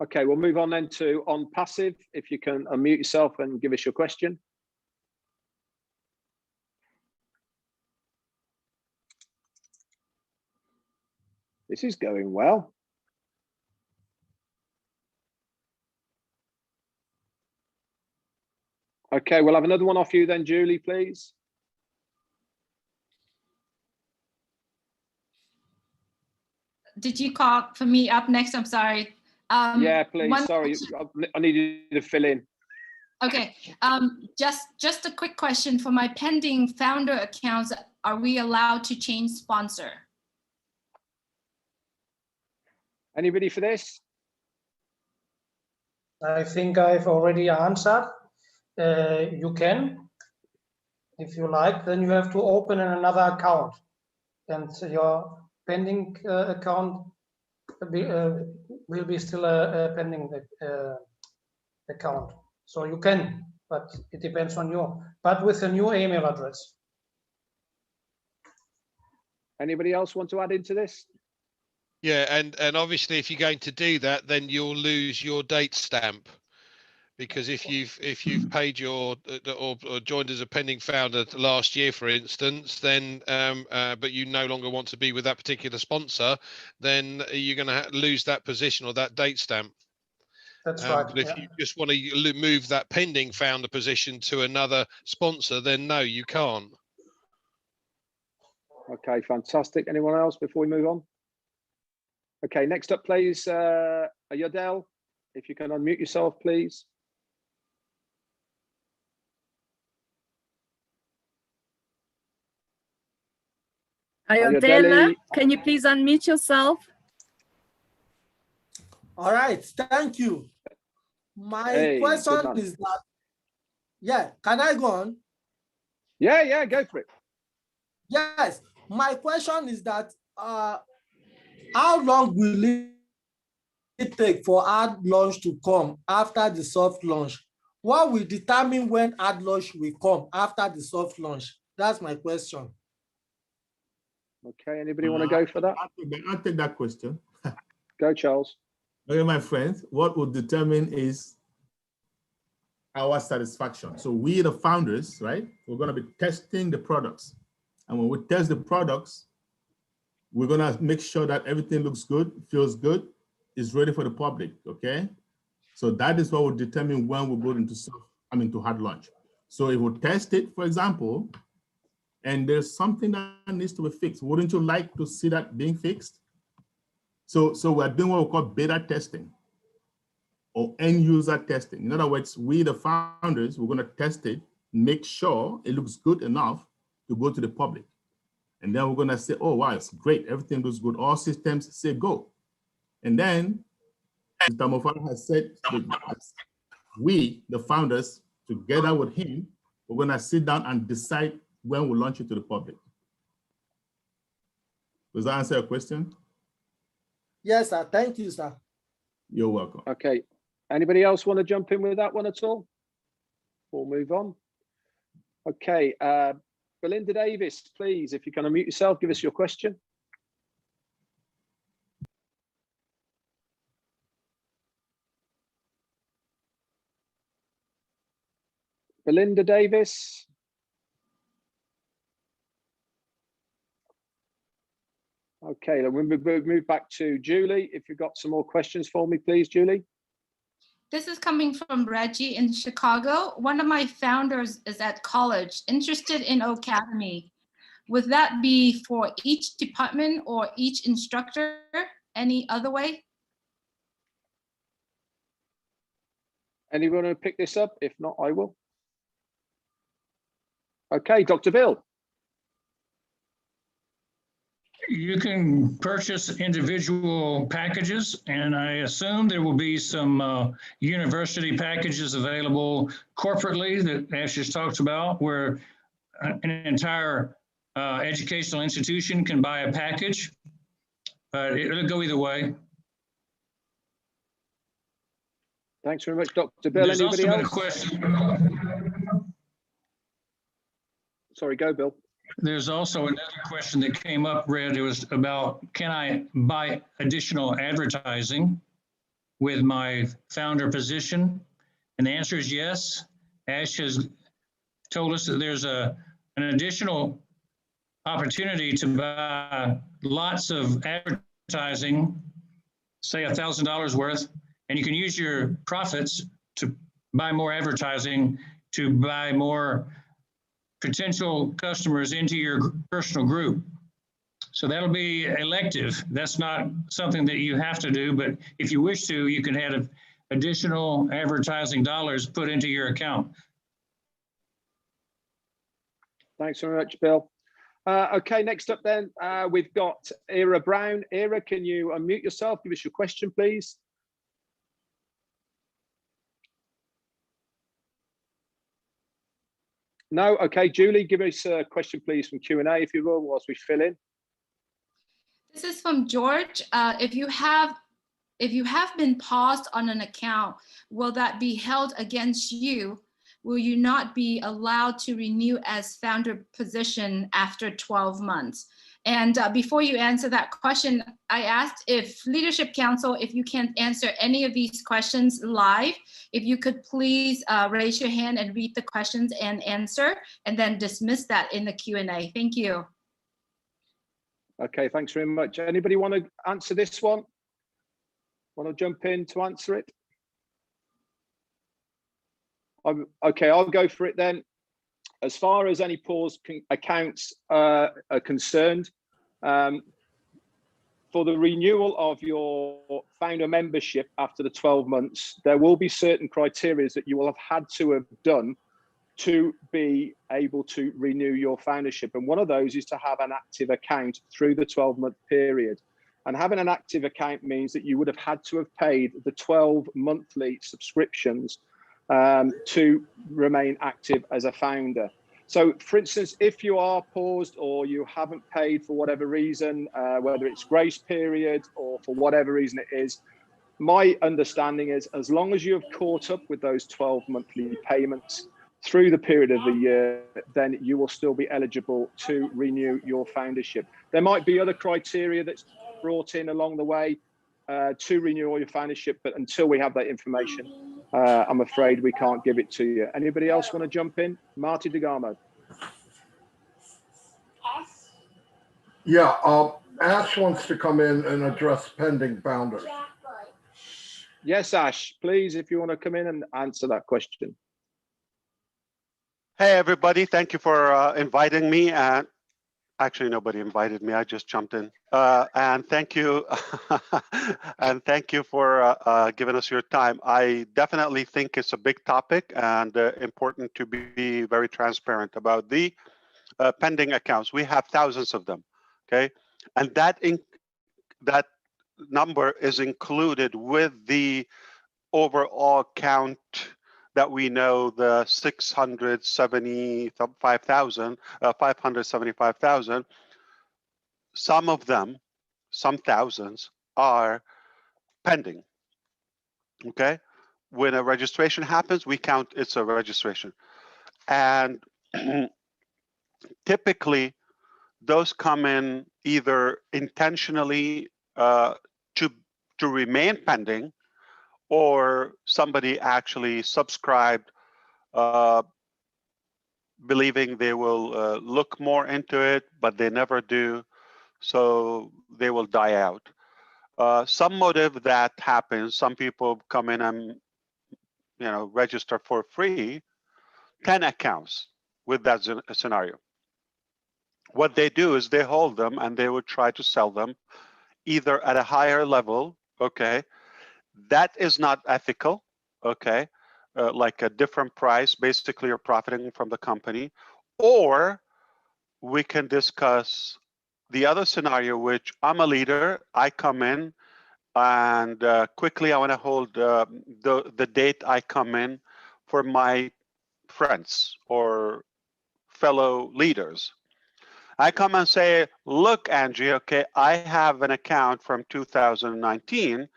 Okay, we'll move on then to Onpassive. If you can unmute yourself and give us your question. This is going well. Okay, we'll have another one off you then, Julie, please. Did you call for me up next? I'm sorry. Yeah, please. Sorry, I need you to fill in. Okay, just a quick question for my pending founder accounts. Are we allowed to change sponsor? Anybody for this? I think I've already answered. You can, if you like, then you have to open another account, and your pending account will be still a pending account. So you can, but it depends on you, but with a new email address. Anybody else want to add into this? Yeah, and obviously if you're going to do that, then you'll lose your date stamp, because if you've paid your or joined as a pending founder last year, for instance, then but you no longer want to be with that particular sponsor, then you're going to lose that position or that date stamp. That's right. But if you just want to move that pending founder position to another sponsor, then no, you can't. Okay, fantastic. Anyone else before we move on? Okay, next up, please, Yodel, if you can unmute yourself, please. Ayodele, can you please unmute yourself? All right, thank you. My question is that, yeah, can I go on? Yeah, go for it. Yes, my question is that how long will it take for hard launch to come after the soft launch? What will determine when hard launch will come after the soft launch? That's my question. Okay, anybody want to go for that? I'll take that question. Go, Charles. Okay, my friends, what will determine is our satisfaction. So we, the founders, right, we're going to be testing the products. And when we test the products, we're going to make sure that everything looks good, feels good, is ready for the public, okay? So that is what will determine when we go into hard launch. So if we test it, for example, and there's something that needs to be fixed, wouldn't you like to see that being fixed? So we're doing what we call beta testing or end user testing. In other words, we, the founders, we're going to test it, make sure it looks good enough to go to the public. And then we're going to say, oh, wow, it's great. Everything looks good. All systems say go. And then, as Mofara has said, we, the founders, together with him, we're going to sit down and decide when we launch it to the public. Does that answer your question? Yes, sir. Thank you, sir. You're welcome. Okay. Anybody else want to jump in with that one at all? We'll move on. Okay. Belinda Davis, please, if you can unmute yourself, give us your question. Belinda Davis. Okay, then we'll move back to Julie. If you've got some more questions for me, please, Julie. This is coming from Reggie in Chicago. One of my founders is at college, interested in Academy. Would that be for each department or each instructor? Any other way? Anyone want to pick this up? If not, I will. Okay, Dr. Bill. You can purchase individual packages, and I assume there will be some university packages available corporately that Ash just talked about, where an entire educational institution can buy a package, but it'll go either way. Thanks very much, Dr. Bill. There's Anybody also been else? a question. Sorry, go, Bill. There's also another question that came up, Red. It was about, can I buy additional advertising with my founder position? And the answer is yes. Ash has told us that there's an additional opportunity to buy lots of advertising, say $1,000 worth, and you can use your profits to buy more advertising, to buy more potential customers into your personal group. So that'll be elective. That's not something that you have to do, but if you wish to, you can have additional advertising dollars put into your account. Thanks very much, Bill. Okay, next up then, we've got Ira Brown. Ira, can you unmute yourself? Give us your question, please. No? Okay, Julie, give us a question, please, from Q&A, if you will, whilst we fill in. This is from George. If you have been paused on an account, will that be held against you? Will you not be allowed to renew as founder position after 12 months? And before you answer that question, I asked if Leadership Council, if you can't answer any of these questions live, if you could please raise your hand and read the questions and answer, and then dismiss that in the Q&A. Thank you. Okay, thanks very much. Anybody want to answer this one? Want to jump in to answer it? Okay, I'll go for it then. As far as any paused accounts are concerned, for the renewal of your founder membership after the 12 months, there will be certain criteria that you will have had to have done to be able to renew your foundership. And one of those is to have an active account through the 12-month period. And having an active account means that you would have had to have paid the 12 monthly subscriptions to remain active as a founder. So for instance, if you are paused or you haven't paid for whatever reason, whether it's grace period or for whatever reason it is, my understanding is as long as you have caught up with those 12 monthly payments through the period of the year, then you will still be eligible to renew your foundership. There might be other criteria that's brought in along the way to renew your foundership, but until we have that information, I'm afraid we can't give it to you. Anybody else want to jump in? Marty DeGarmo. Yeah, Ash wants to come in and address pending founders. Yes, Ash, please, if you want to come in and answer that question. Hey, everybody. Thank you for inviting me. And actually, nobody invited me. I just jumped in. And thank you. And thank you for giving us your time. I definitely think it's a big topic and important to be very transparent about the pending accounts. We have thousands of them, okay? And that number is included with the overall count that we know, the 575,000. Some of them, some thousands, are pending. Okay, when a registration happens, we count it's a registration, and typically those come in either intentionally to remain pending, or somebody actually subscribed believing they will look more into it, but they never do, so they will die out. Some motive that happens, some people come in and register for free 10 accounts with that scenario. What they do is they hold them and they would try to sell them either at a higher level, okay, that is not ethical, okay, like a different price, basically you're profiting from the company, or we can discuss the other scenario, which I'm a leader, I come in and quickly I want to hold the date I come in for my friends or fellow leaders. I come and say, look, Angie, okay, I have an account from 2019.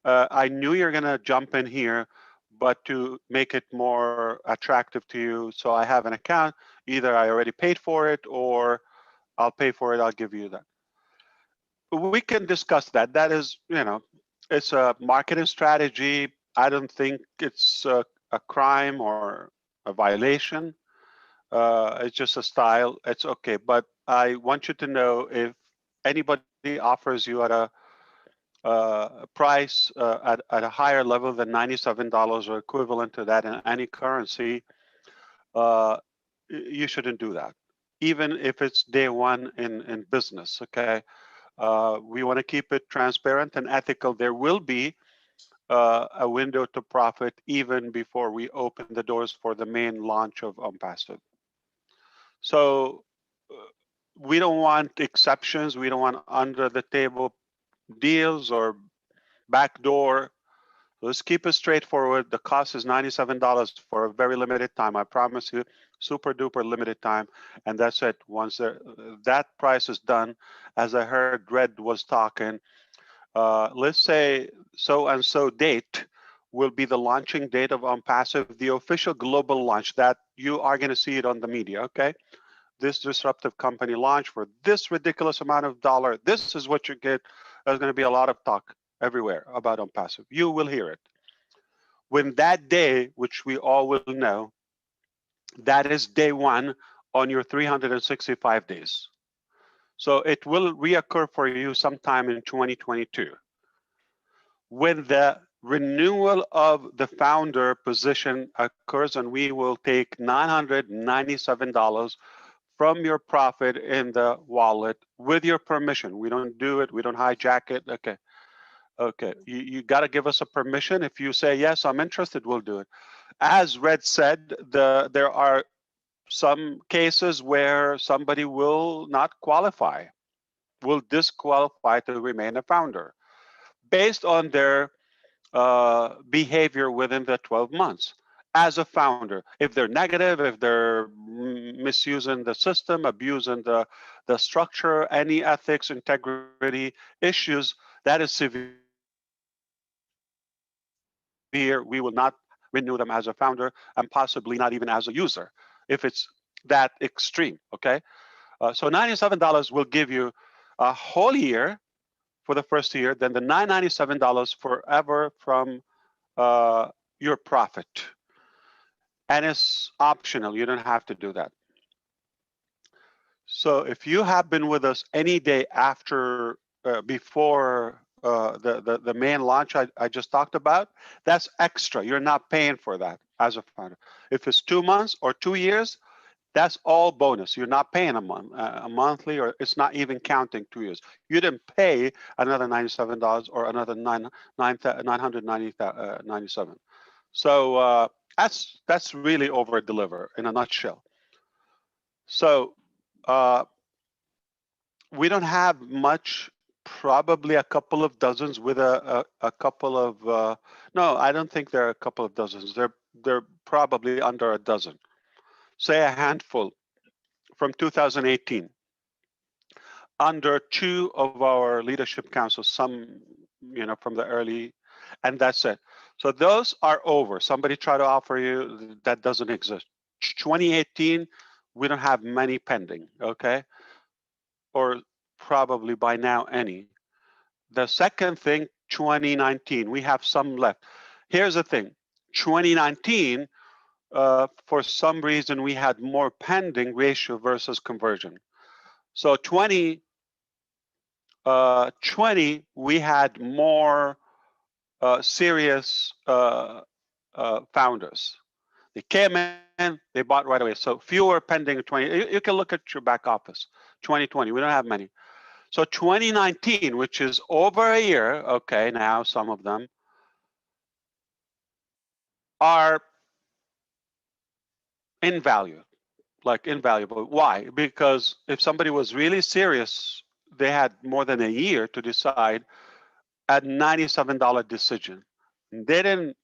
I knew you're going to jump in here, but to make it more attractive to you, so I have an account. Either I already paid for it or I'll pay for it, I'll give you that. We can discuss that. That is, it's a marketing strategy. I don't think it's a crime or a violation. It's just a style. It's okay. But I want you to know, if anybody offers you at a price at a higher level than $97 or equivalent to that in any currency, you shouldn't do that. even if it's day one in business, okay? We want to keep it transparent and ethical. There will be a window to profit even before we open the doors for the main launch of Onpassive. So we don't want exceptions. We don't want under the table deals or backdoor. Let's keep it straightforward. The cost is $97 for a very limited time. I promise you, super duper limited time. And that's it. Once that price is done, as I heard Red was talking, let's say so-and-so date will be the launching date of Onpassive, the official global launch that you are going to see it on the media, okay? This disruptive company launch for this ridiculous amount of dollar. This is what you get. There's going to be a lot of talk everywhere about Onpassive. You will hear it. When that day, which we all will know, that is day one on your 365 days. So it will reoccur for you sometime in 2022. When the renewal of the founder position occurs, and we will take $997 from your profit in the wallet with your permission. We don't do it. We don't hijack it. Okay. Okay. You got to give us a permission. If you say, yes, I'm interested, we'll do it. As Red said, there are some cases where somebody will not qualify, will disqualify to remain a founder based on their behavior within the 12 months as a founder. If they're negative, if they're misusing the system, abusing the structure, any ethics, integrity issues, that is severe. We will not renew them as a founder and possibly not even as a user if it's that extreme, okay? So $97 will give you a whole year for the first year, then the $997 forever from your profit. And it's optional. You don't have to do that. So if you have been with us any day after, before the main launch I just talked about, that's extra. You're not paying for that as a founder. If it's 2 months or 2 years, that's all bonus. You're not paying a monthly, or it's not even counting 2 years. You didn't pay another $97 or another $997. So that's really over deliver in a nutshell. So we don't have much, probably a couple of dozens with a couple of, no, I don't think there are a couple of dozens. They're probably under a dozen. Say a handful from 2018. Under 2 of our leadership councils, some, from the early, and that's it. So those are over. Somebody try to offer you, that doesn't exist. 2018, we don't have many pending, okay? Or probably by now any. The second thing, 2019, we have some left. Here's the thing, 2019, for some reason, we had more pending ratio versus conversion. So 2020, we had more serious founders. They came in, they bought right away. So fewer pending 20. You can look at your back office. 2020, we don't have many. So 2019, which is over a year, okay, now some of them are invaluable. Why? Because if somebody was really serious, they had more than a year to decide a $97 decision. They didn't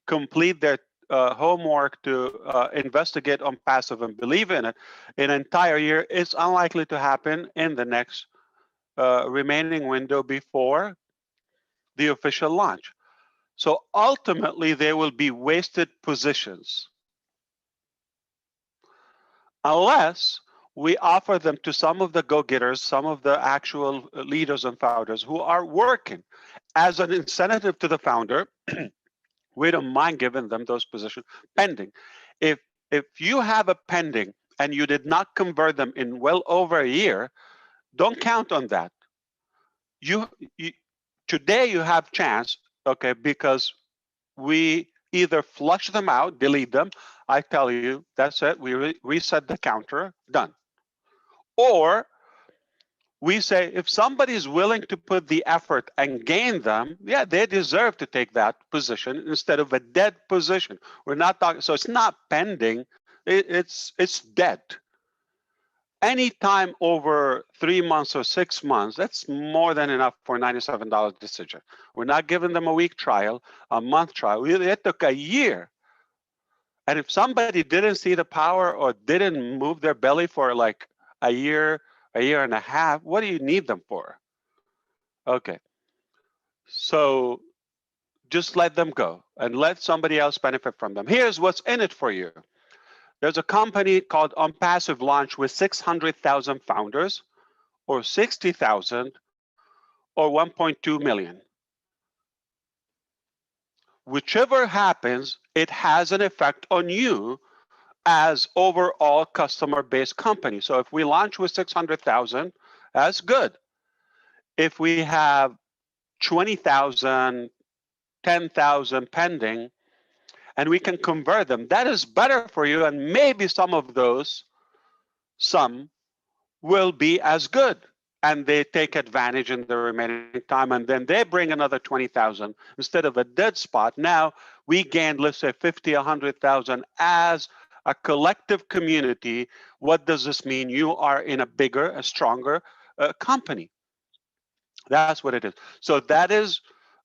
complete their homework to investigate Onpassive and believe in it. An entire year, it's unlikely to happen in the next remaining window before the official launch. So ultimately, there will be wasted positions unless we offer them to some of the go-getters, some of the actual leaders and founders who are working as an incentive to the founder. We don't mind giving them those positions pending. If you have a pending and you did not convert them in well over a year, don't count on that. Today you have chance, okay, because we either flush them out, delete them. I tell you, that's it. We reset the counter, done. Or we say, if somebody is willing to put the effort and gain them, yeah, they deserve to take that position instead of a dead position. We're not talking, so it's not pending, it's dead. Any time over 3 months or 6 months, that's more than enough for a $97 decision. We're not giving them a week trial, a month trial. It took a year. And if somebody didn't see the power or didn't move their belly for like a year and a half, what do you need them for? Okay. So just let them go and let somebody else benefit from them. Here's what's in it for you. There's a company called Onpassive launch with 600,000 founders, or 60,000, or 1.2 million. Whichever happens, it has an effect on you as overall customer-based company. So if we launch with 600,000, that's good. If we have 20,000, 10,000 pending, and we can convert them, that is better for you, and maybe some of those, some will be as good, and they take advantage in the remaining time, and then they bring another 20,000 instead of a dead spot. Now we gained, let's say, 50, 100,000 as a collective community. What does this mean? You are in a bigger, a stronger company. That's what it is. So that is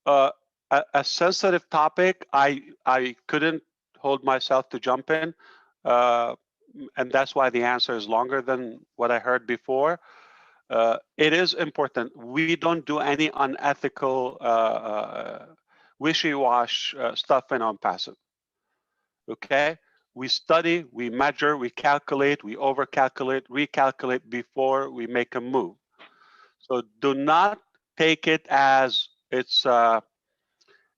a sensitive topic. I couldn't hold myself to jump in, and that's why the answer is longer than what I heard before. It is important. We don't do any unethical, wishy-wash stuff in Onpassive. Okay? We study, we measure, we calculate, we overcalculate, recalculate before we make a move. So do not take it as it's a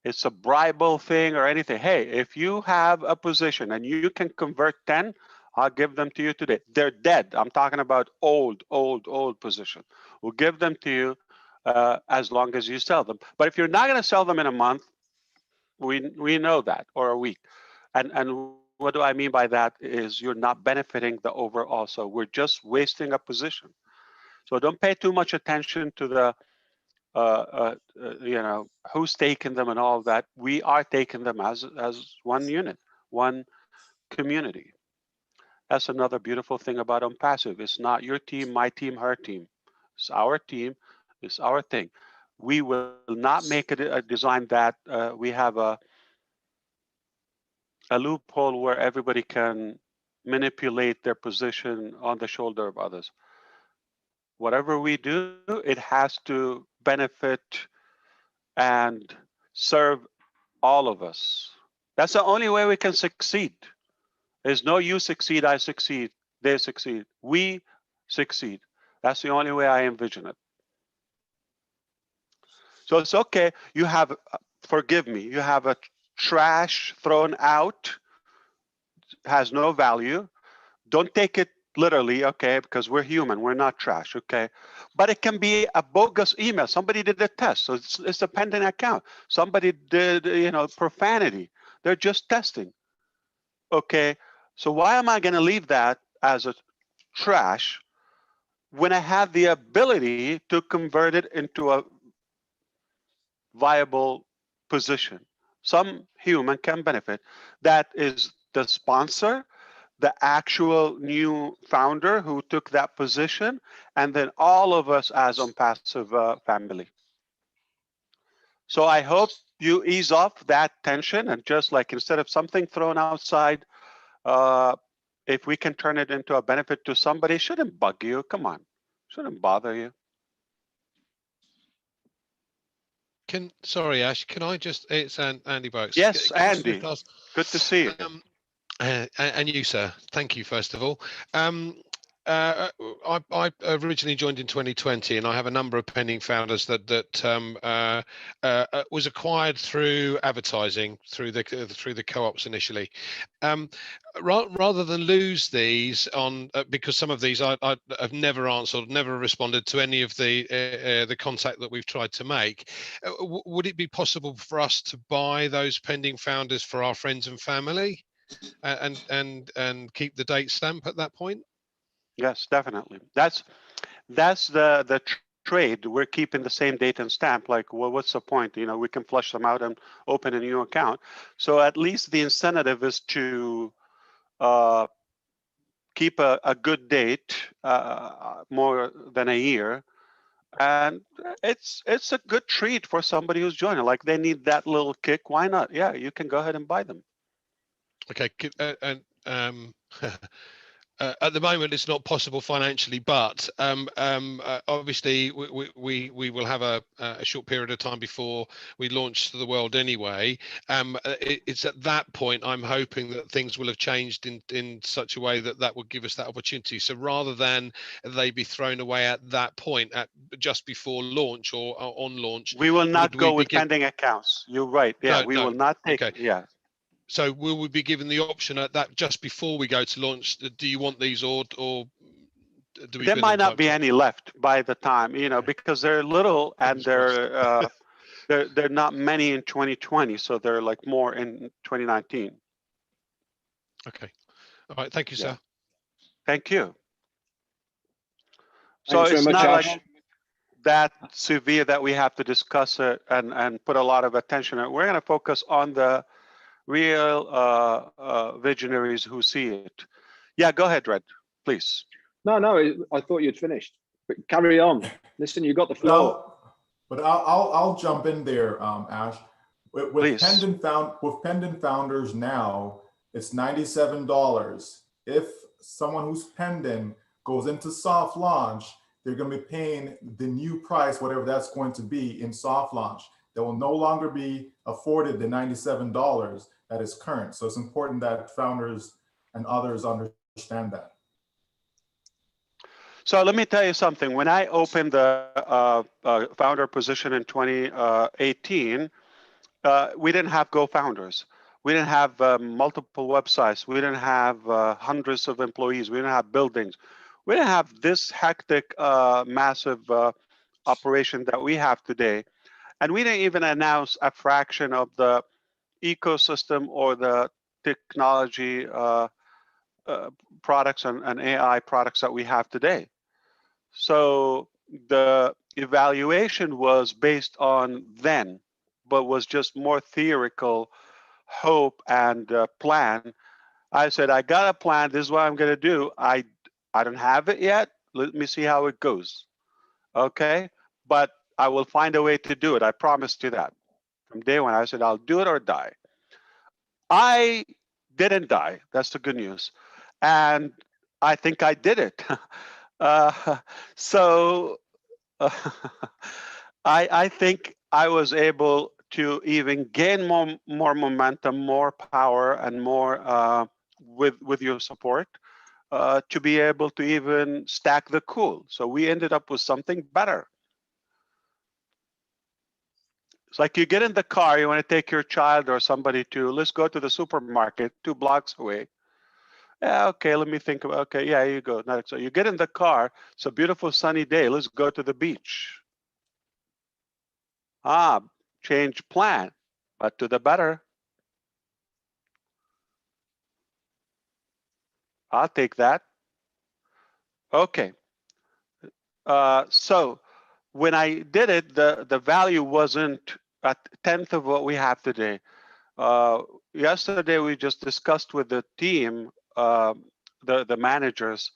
bribable thing or anything. Hey, if you have a position and you can convert 10, I'll give them to you today. They're dead. I'm talking about old position. We'll give them to you as long as you sell them. But if you're not going to sell them in a month, we know that, or a week. And what do I mean by that is you're not benefiting the overall. So we're just wasting a position. So don't pay too much attention to the you know, who's taking them and all of that. We are taking them as one unit, one community. That's another beautiful thing about Onpassive. It's not your team, my team, her team. It's our team. It's our thing. We will not make it a design that we have a loophole where everybody can manipulate their position on the shoulder of others. Whatever we do, it has to benefit and serve all of us. That's the only way we can succeed. There's no you succeed, I succeed, they succeed. We succeed. That's the only way I envision it. So it's okay. You have, forgive me, you have a trash thrown out, has no value. Don't take it literally, okay, because we're human, we're not trash, okay? But it can be a bogus email. Somebody did a test, so it's a pending account. Somebody did, you know, profanity. They're just testing, okay? So why am I going to leave that as a trash when I have the ability to convert it into a viable position? Some human can benefit. That is the sponsor, the actual new founder who took that position, and then all of us as Onpassive family. So I hope you ease off that tension and just like instead of something thrown outside, if we can turn it into a benefit to somebody, it shouldn't bug you. Come on, shouldn't bother you. Sorry, Ash, can I just, it's Andy Burks. Yes, Andy, good to see you. And you, sir. Thank you, first of all. I originally joined in 2020, and I have a number of pending founders that was acquired through advertising through the co-ops initially. Rather than lose these on because some of these I have never answered, never responded to any of the contact that we've tried to make. Would it be possible for us to buy those pending founders for our friends and family, and keep the date stamp at that point? Yes, definitely. That's the trade. We're keeping the same date and stamp. Like, well, what's the point? You know, we can flush them out and open a new account. So at least the incentive is to keep a good date, more than a year, and it's a good treat for somebody who's joining. Like, they need that little kick. Why not? Yeah, you can go ahead and buy them. Okay, and at the moment it's not possible financially, but obviously we will have a short period of time before we launch to the world anyway. It's at that point I'm hoping that things will have changed in such a way that will give us that opportunity. So rather than they be thrown away at that point, at just before launch or on launch, We will not go with pending accounts. You're right. Yeah, we will not take. Okay. Yeah. So will we be given the option at that just before we go to launch? Do you want these, or do we? There might not be any left by the time, you know, because they're little and they're not many in 2020, so they're like more in 2019. Okay. All right. Thank you, sir. Thank you. So Thanks very it's much, not Ash. like that severe that we have to discuss it and put a lot of attention on it. We're going to focus on the real visionaries who see it. Yeah, go ahead, Red, please. No, I thought you'd finished. But carry on. Listen, you got the floor. But I'll jump in there, Ash. With pendant founders now, it's $97. If someone who's pendant goes into soft launch, they're going to be paying the new price, whatever that's going to be in soft launch. They will no longer be afforded the $97 that is current. So it's important that founders and others understand that. So let me tell you something. When I opened the founder position in 2018, we didn't have GoFounders. We didn't have multiple websites. We didn't have hundreds of employees. We didn't have buildings. We didn't have this hectic, massive operation that we have today. And we didn't even announce a fraction of the ecosystem or the technology products and AI products that we have today. So the evaluation was based on then, but was just more theoretical hope and plan. I said, I got a plan. This is what I'm going to do. I don't have it yet. Let me see how it goes. Okay. But I will find a way to do it. I promised you that. From day one, I said, I'll do it or die. I didn't die. That's the good news. And I think I did it. I think I was able to even gain more momentum, more power, and more with your support to be able to even stack the cool. So we ended up with something better. It's like you get in the car, you want to take your child or somebody to, let's go to the supermarket 2 blocks away. Yeah, okay, let me think about, okay, yeah, you go. So you get in the car, it's a beautiful sunny day, let's go to the beach. Change plan, but to the better. I'll take that. Okay. So when I did it, the value wasn't a tenth of what we have today. Yesterday, we just discussed with the team, the managers,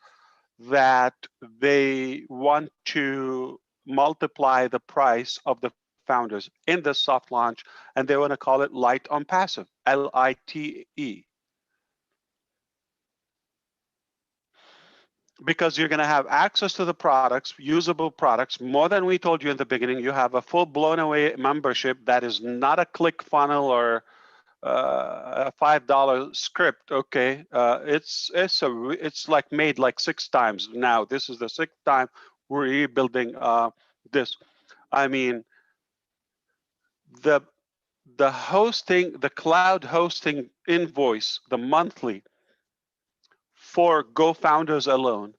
that they want to multiply the price of the founders in the soft launch, and they want to call it Light Onpassive, LITE. Because you're going to have access to the products, usable products, more than we told you in the beginning. You have a full blown away membership that is not a click funnel or a $5 script. Okay, it's like made like 6 times now. This is the 6th time we're rebuilding this. I mean, the hosting, the cloud hosting invoice, the monthly for GoFounders alone,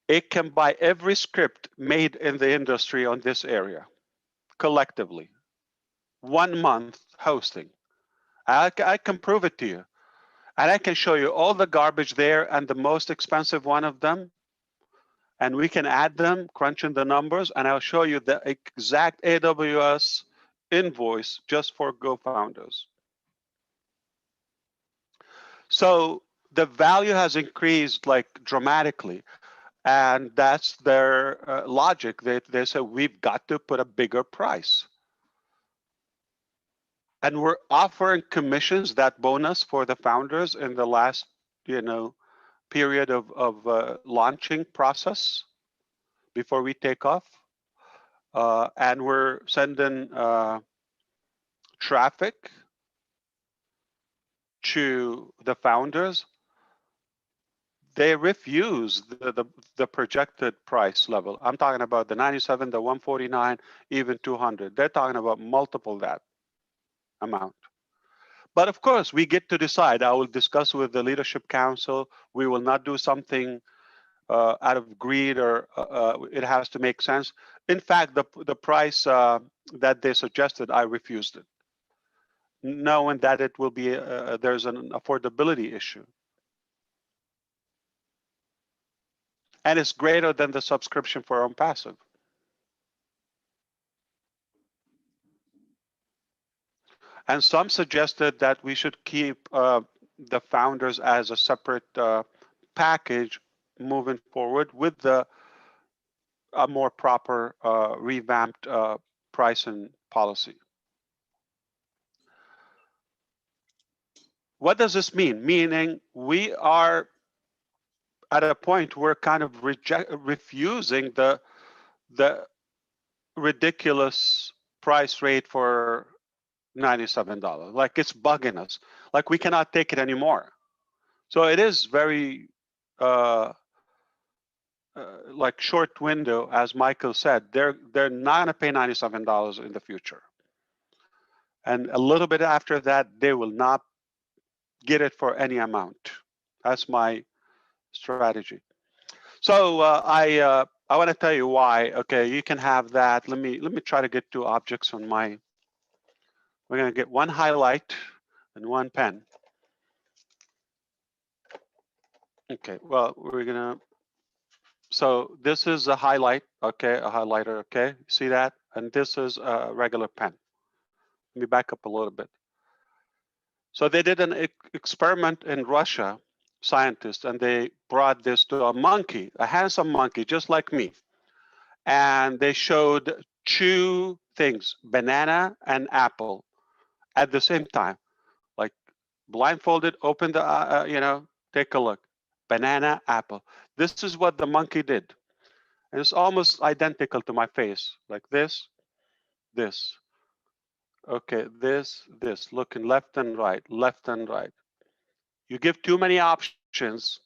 it can buy every script made in the industry on this area collectively. 1 month hosting. I can prove it to you. And I can show you all the garbage there and the most expensive one of them. And we can add them, crunch in the numbers, and I'll show you the exact AWS invoice just for GoFounders. So the value has increased like dramatically. And that's their logic. They say, we've got to put a bigger price. And we're offering commissions, that bonus for the founders in the last, period of launching process before we take off. And we're sending traffic to the founders. They refuse the projected price level. I'm talking about the 97, the 149, even 200. They're talking about multiple that amount. But of course, we get to decide. I will discuss with the leadership council. We will not do something out of greed, or it has to make sense. In fact, the price that they suggested, I refused it, knowing that it will be there's an affordability issue. And it's greater than the subscription for Onpassive. And some suggested that we should keep the founders as a separate package moving forward with a more proper revamped pricing policy. What does this mean? Meaning we are at a point where kind of refusing the ridiculous price rate for $97. Like, it's bugging us. Like, we cannot take it anymore. So it is very like short window, as Michael said. They're not gonna pay $97 in the future. And a little bit after that, they will not get it for any amount. That's my strategy. So I want to tell you why. Okay, you can have that. Let me try to get two objects on my. We're gonna get one highlight and one pen. Okay. Well, we're gonna. So this is a highlight. Okay, a highlighter. Okay, see that? And this is a regular pen. Let me back up a little bit. So they did an experiment in Russia, scientists, and they brought this to a monkey, a handsome monkey, just like me. And they showed two things, banana and apple, at the same time. Like blindfolded, open the, take a look. Banana, apple. This is what the monkey did. And it's almost identical to my face, like this. Okay, this, looking left and right, left and right. You give too many options,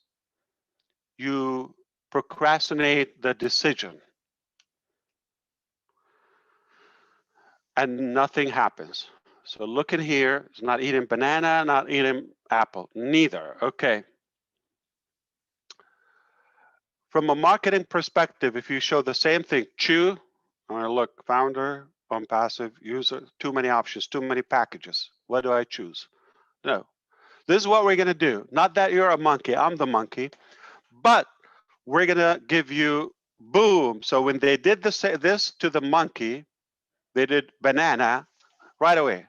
you procrastinate the decision. And nothing happens. So look in here, it's not eating banana, not eating apple, neither, okay. From a marketing perspective, if you show the same thing, chew, I'm gonna look, founder, Onpassive, user, too many options, too many packages. What do I choose? No. This is what we're gonna do. Not that you're a monkey, I'm the monkey, but we're gonna give you boom. So when they did this to the monkey, they did banana right away,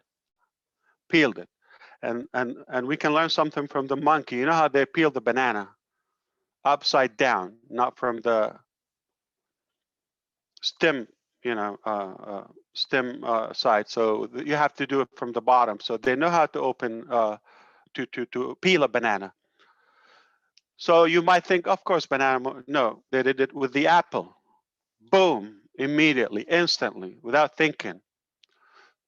peeled it. And we can learn something from the monkey. You know how they peel the banana? Upside down, not from the stem, stem side. So you have to do it from the bottom. So they know how to open, to peel a banana. So you might think, of course, banana. No, they did it with the apple. Boom, immediately, instantly, without thinking.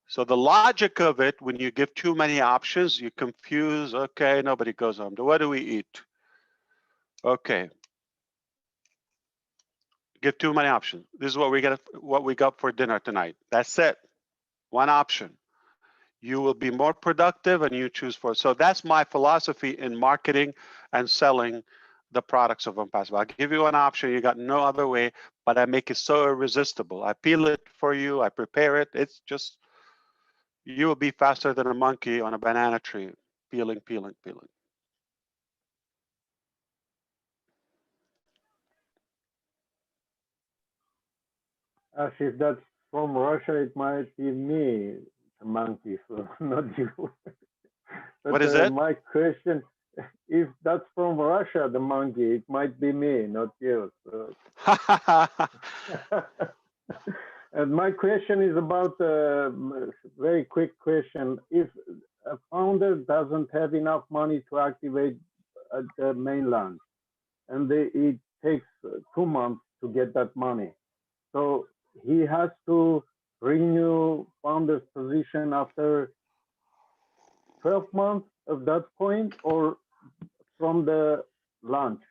So the logic of it, when you give too many options, you confuse. Okay, nobody goes home. What do we eat? Okay. Give too many options. This is what we got for dinner tonight. That's it. One option. You will be more productive and you choose for it. So that's my philosophy in marketing and selling the products of Onpassive. I give you an option, you got no other way, but I make it so irresistible. I peel it for you, I prepare it. It's just, you will be faster than a monkey on a banana tree, peeling, peeling, peeling. If that's from Russia, it might be me, the monkey, so not you. But What is it? my question, if that's from Russia, the monkey, it might be me, not you. So. And my question is about a very quick question. If a founder doesn't have enough money to activate the mainland, and it takes 2 months to get that money, so he has to renew founder's position after 12 months of that point, or from the launch?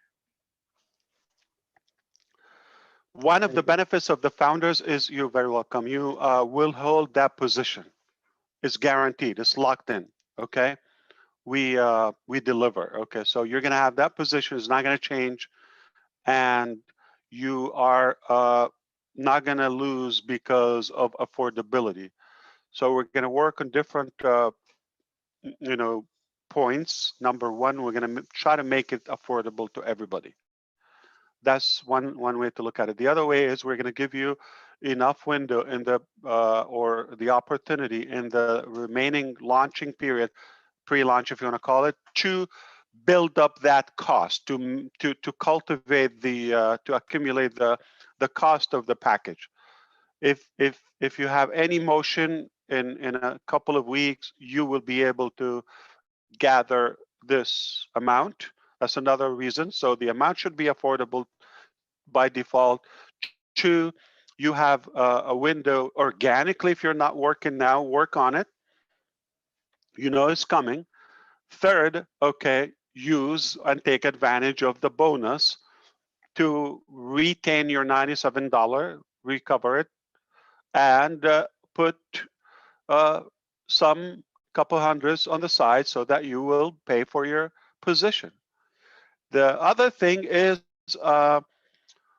One of the benefits of the founders is you're very welcome. You will hold that position. It's guaranteed. It's locked in. Okay. We deliver. Okay. So you're going to have that position. It's not going to change, and you are not going to lose because of affordability. So we're going to work on different, points. Number one, we're going to try to make it affordable to everybody. That's one way to look at it. The other way is we're going to give you enough window in the or the opportunity in the remaining launching period, pre-launch if you want to call it, to build up that cost, to cultivate the to accumulate the cost of the package. If you have any motion in a couple of weeks, you will be able to gather this amount. That's another reason. So the amount should be affordable by default. Two, you have a window organically. If you're not working now, work on it. You know it's coming. Third, okay, use and take advantage of the bonus to retain your $97, recover it, and put some couple hundreds on the side so that you will pay for your position. The other thing is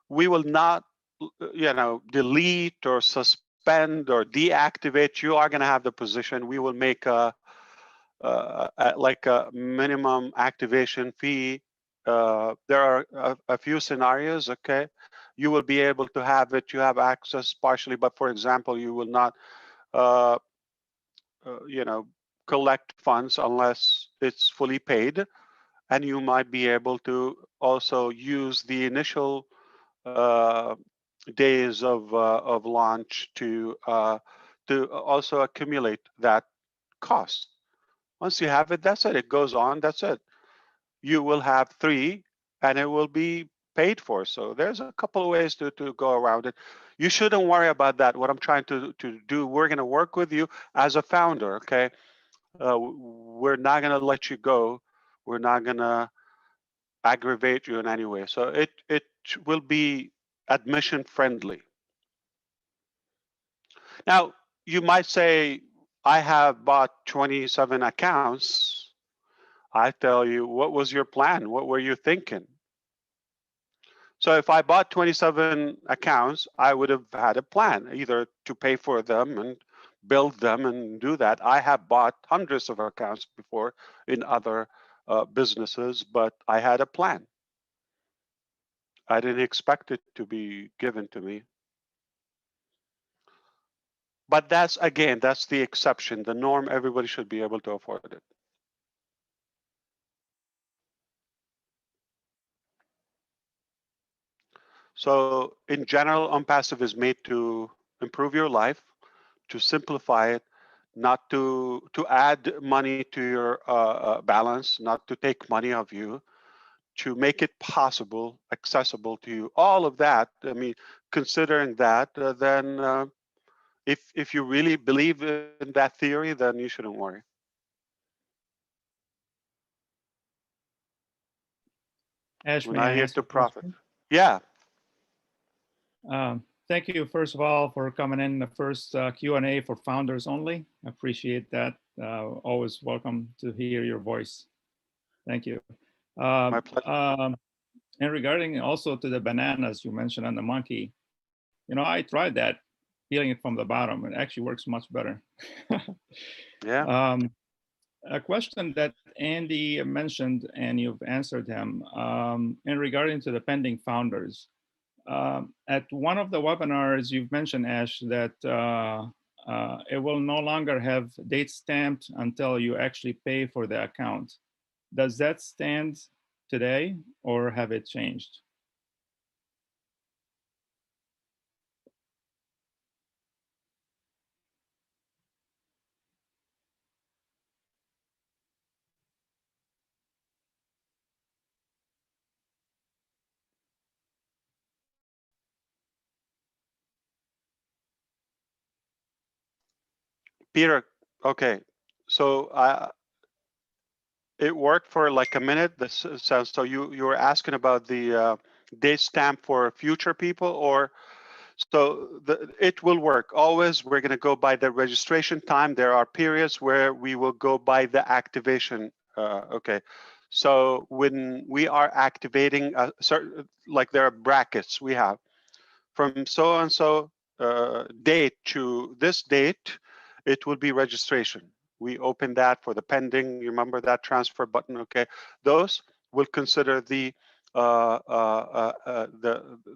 we will not, delete or suspend or deactivate. You are going to have the position. We will make like a minimum activation fee. There are a few scenarios. Okay, you will be able to have it. You have access partially, but for example, you will not, collect funds unless it's fully paid, and you might be able to also use the initial days of launch to also accumulate that cost. Once you have it, that's it. It goes on. That's it. You will have 3, and it will be paid for. So there's a couple of ways to go around it. You shouldn't worry about that. What I'm trying to do, we're going to work with you as a founder. Okay, we're not going to let you go. We're not going to aggravate you in any way. So it will be admission friendly. Now, you might say, I have bought 27 accounts. I tell you, what was your plan? What were you thinking? So if I bought 27 accounts, I would have had a plan, either to pay for them and build them and do that. I have bought hundreds of accounts before in other businesses, but I had a plan. I didn't expect it to be given to me. But that's, again, that's the exception. The norm, everybody should be able to afford it. So in general, Onpassive is made to improve your life, to simplify it, not to add money to your balance, not to take money of you, to make it possible, accessible to you. All of that, I mean, considering that, then if you really believe in that theory, then you shouldn't worry. Ash, We're may not I here ask to a profit. question? Yeah. Thank you, first of all, for coming in the first Q&A for founders only. Appreciate that. Always welcome to hear your voice. Thank you. My pleasure. And regarding also to the bananas you mentioned on the monkey, I tried that, peeling it from the bottom. It actually works much better. Yeah. A question that Andy mentioned, and you've answered him, in regarding to the pending founders. At one of the webinars, you've mentioned, Ash, that it will no longer have date stamped until you actually pay for the account. Does that stand today or have it changed? Peter, okay. So it worked for like a minute. This sounds, so you were asking about the date stamp for future people, or so it will work always. We're going to go by the registration time. There are periods where we will go by the activation. Okay. So when we are activating a certain, like there are brackets we have from so and so date to this date, it will be registration. We open that for the pending. You remember that transfer button? Okay, those will consider the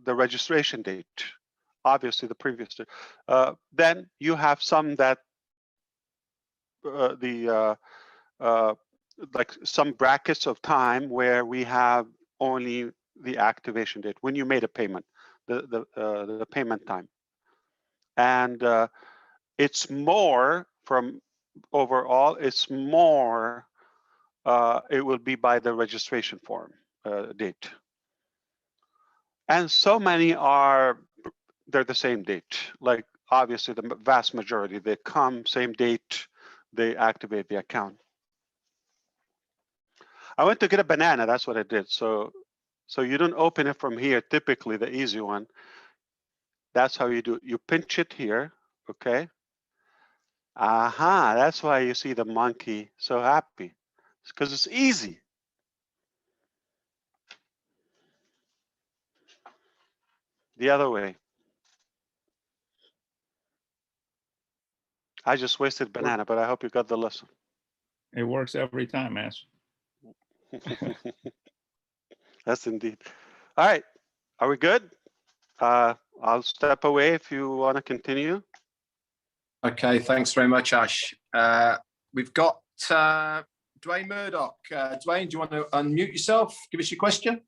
registration date. Obviously, the previous date. Then you have some that like some brackets of time where we have only the activation date when you made a payment, the payment time, and it's more from overall. It's more. It will be by the registration form date, and so many are. They're the same date. Like obviously, the vast majority they come same date. They activate the account. I went to get a banana. That's what I did. So you don't open it from here. Typically, the easy one. That's how you do it. You pinch it here. Okay. Aha. That's why you see the monkey so happy. It's because it's easy. The other way. I just wasted banana, but I hope you got the lesson. It works every time, Ash. That's indeed. All right. Are we good? I'll step away if you want to continue. Okay, thanks very much, Ash. We've got Dwayne Murdoch. Dwayne, do you want to unmute yourself? Give us your question.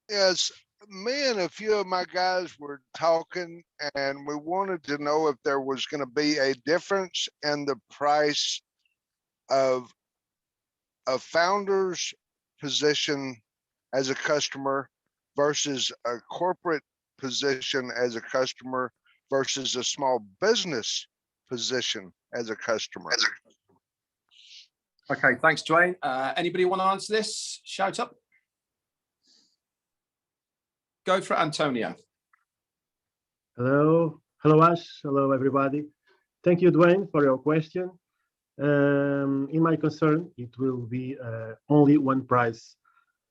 Yes, me and a few of my guys were talking, and we wanted to know if there was going to be a difference in the price of a founder's position as a customer versus a corporate position as a customer versus a small business position as a customer. Okay, thanks, Dwayne. Anybody want to answer this? Shout up. Go for it, Antonio. Hello, Ash. Hello, everybody. Thank you, Dwayne, for your question. In my concern, it will be only one price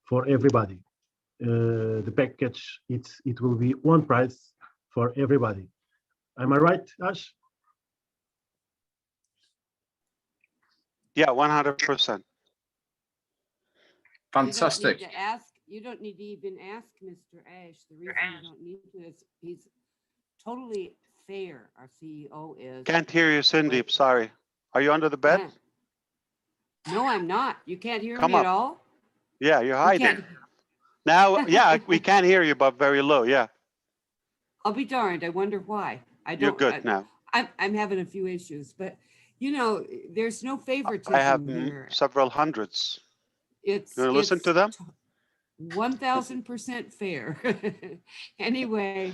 for everybody. The package, it will be one price for everybody. Am I right, Ash? Yeah, 100%. Fantastic. You don't need to even ask Mr. Ash. The reason you don't need to is he's totally fair. Our CEO is. Can't hear you, Cindy. Sorry. Are you under the bed? No, I'm not. You can't hear Come me up. at all? Yeah, you're hiding. Now, yeah, we can hear you, but very low. Yeah. I'll be darned. I wonder why. You're good now. I'm having a few issues, but you know, there's no favoritism I have here. several hundreds. It's You want to listen to them? 1000% fair. Anyway,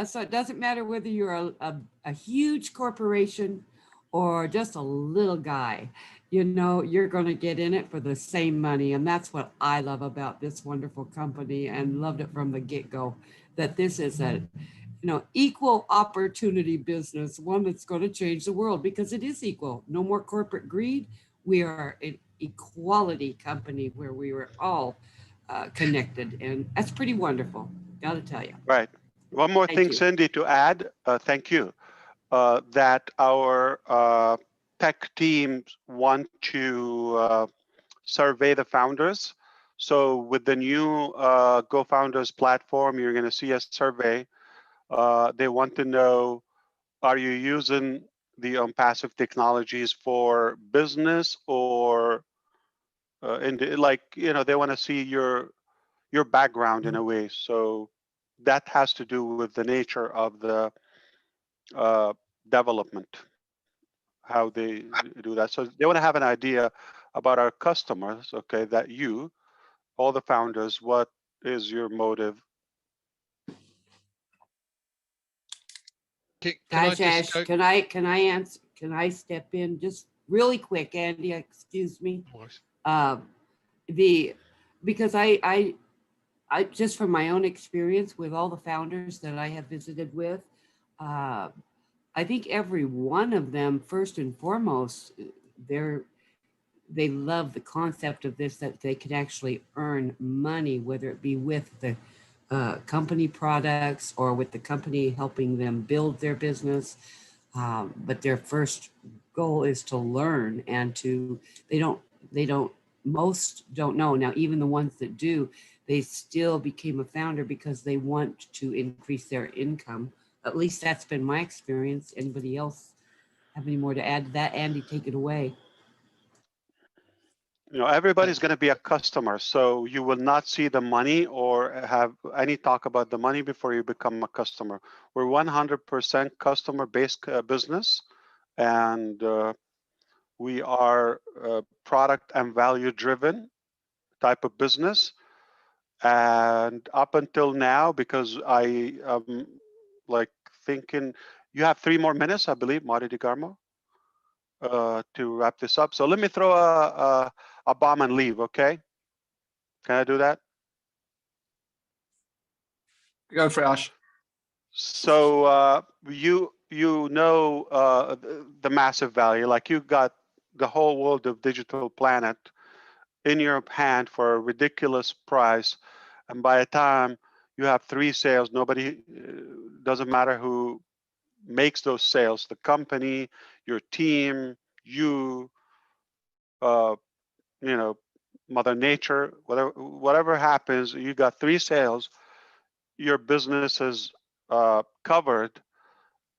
so it doesn't matter whether you're a huge corporation or just a little guy, you know, you're going to get in it for the same money. And that's what I love about this wonderful company, and loved it from the get-go, that this is a, you know, equal opportunity business, one that's going to change the world, because it is equal. No more corporate greed. We are an equality company where we were all connected, and that's pretty wonderful. Got to tell you. Right. One more thing, Cindy, to add. Thank you. That our tech teams want to survey the founders. So with the new GoFounders platform, you're going to see a survey. They want to know, are you using the Onpassive technologies for business or like, you know, they want to see your background in a way. So that has to do with the nature of the development, how they do that. So they want to have an idea about our customers, okay, that you, all the founders, what is your motive? Gosh, Ash, can I answer? Can I step in just really quick, Andy? Excuse me. Because I just from my own experience with all the founders that I have visited with, I think every one of them, first and foremost, they love the concept of this, that they can actually earn money, whether it be with the company products or with the company helping them build their business. But their first goal is to learn and most don't know. Now, even the ones that do, they still became a founder because they want to increase their income. At least that's been my experience. Anybody else have any more to add to that? Andy, take it away. You know, everybody's going to be a customer, so you will not see the money or have any talk about the money before you become a customer. We're 100% customer-based business, and we are product and value-driven type of business. And up until now, because I am like thinking, you have 3 more minutes, I believe, Marty DeGarmo, to wrap this up. So let me throw a bomb and leave, okay? Can I do that? Go for it, Ash. So you know the massive value, like you got the whole world of digital planet in your hand for a ridiculous price, and by the time you have 3 sales, nobody, doesn't matter who makes those sales, the company, your team, you know, Mother Nature, whatever happens, you got 3 sales, your business is covered,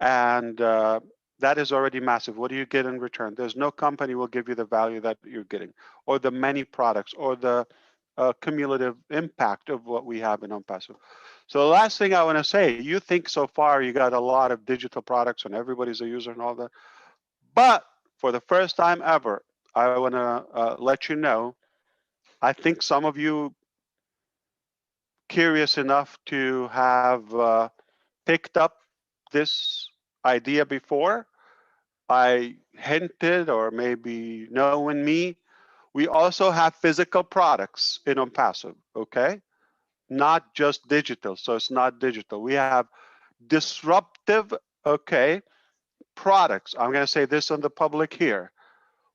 and that is already massive. What do you get in return? There's no company will give you the value that you're getting, or the many products, or the cumulative impact of what we have in Onpassive. So the last thing I want to say, you think so far you got a lot of digital products and everybody's a user and all that, but for the first time ever, I want to let you know, I think some of you curious enough to have picked up this idea before. I hinted, or maybe knowing me, we also have physical products in Onpassive, okay? Not just digital, so it's not digital. We have disruptive, okay, products. I'm gonna say this on the public here.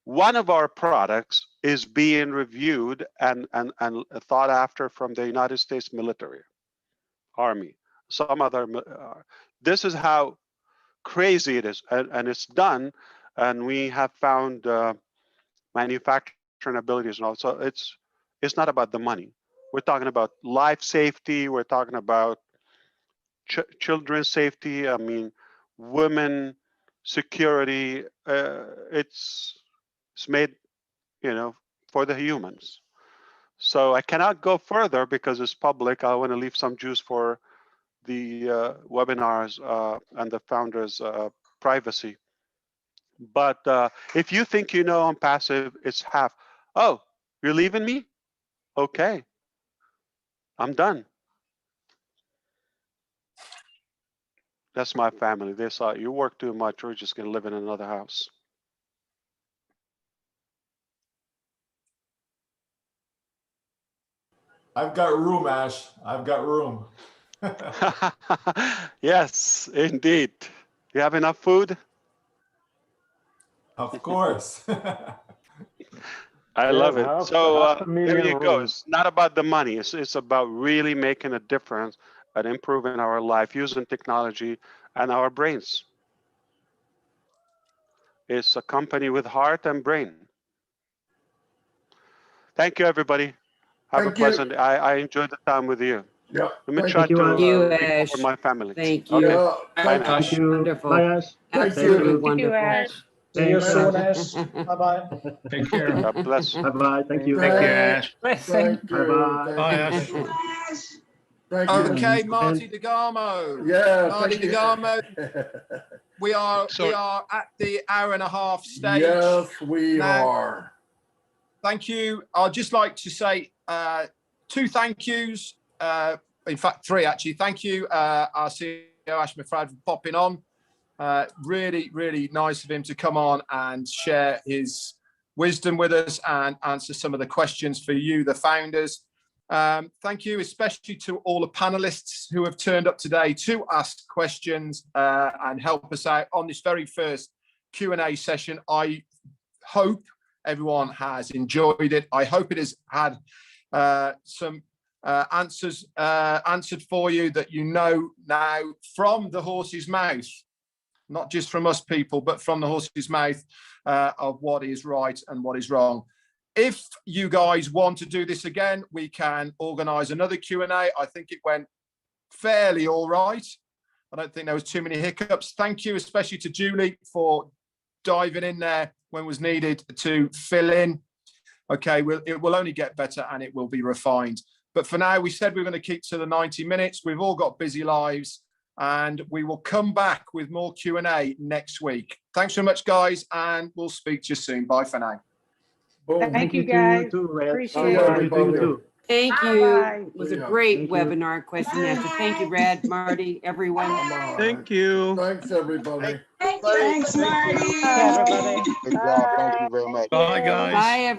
One of our products is being reviewed and thought after from the United States military, Army, some other. This is how crazy it is, and it's done, and we have found manufacturing abilities and all. So it's not about the money. We're talking about life safety. We're talking about children's safety. I mean, women security. It's made, you know, for the humans. So I cannot go further because it's public. I want to leave some juice for the webinars and the founders' privacy. But if you think you know Onpassive, it's half. Oh, you're leaving me? Okay, I'm done. That's my family. They saw you work too much. We're just going to live in another house. I've got room, Ash. I've got room. Yes, indeed. You have enough food? Of course. I love it. So half a there million you go. rooms. It's not about the money. It's about really making a difference and improving our life using technology and our brains. It's a company with heart and brain. Thank you, everybody. Have a pleasant. I enjoyed the time with you. Yeah. Let me Thank try you, to Ash. be with my family. Thank you. Okay. Bye now. Thank you. Wonderful. Bye, Ash. Absolutely you. wonderful. See you Thanks, soon, Ash. Ash. Bye-bye. Take care. God bless. Bye-bye. Thank you. Thank you, Ash. Thank you. Bye-bye. Bye, Thank you. Ash. Thank you. Okay, And- Marty DeGarmo. Yeah. Marty Thank you. DeGarmo. We are Sorry. at the hour and a half stage. Yes, we now. are. Thank you. I'd just like to say 2 thank yous. In fact, 3 actually. Thank you, our CEO Ash McFrad, for popping on. Really, really nice of him to come on and share his wisdom with us and answer some of the questions for you, the founders. Thank you, especially to all the panelists who have turned up today to ask questions and help us out on this very first Q&A session. I hope everyone has enjoyed it. I hope it has had some answers answered for you that you know now from the horse's mouth, not just from us people, but from the horse's mouth of what is right and what is wrong. If you guys want to do this again, we can organize another Q&A. I think it went fairly all right. I don't think there was too many hiccups. Thank you, especially to Julie, for diving in there when was needed to fill in. Okay, it will only get better and it will be refined. But for now, we said we were going to keep to the 90 minutes. We've all got busy lives and we will come back with more Q&A next week. Thanks very much, guys, and we'll speak to you soon. Bye for now. Boom. Thank you, to guys. too, Red. Appreciate Bye, it. Thank you too. Thank you. Bye. It was a Yeah. great Thank you. webinar, question and answer. Thank you, Brad, Marty, everyone. Thank you. Thanks, everybody. Thanks, Marty. Bye, everybody. Good job. Thank you very much. Bye, guys. Bye, everyone.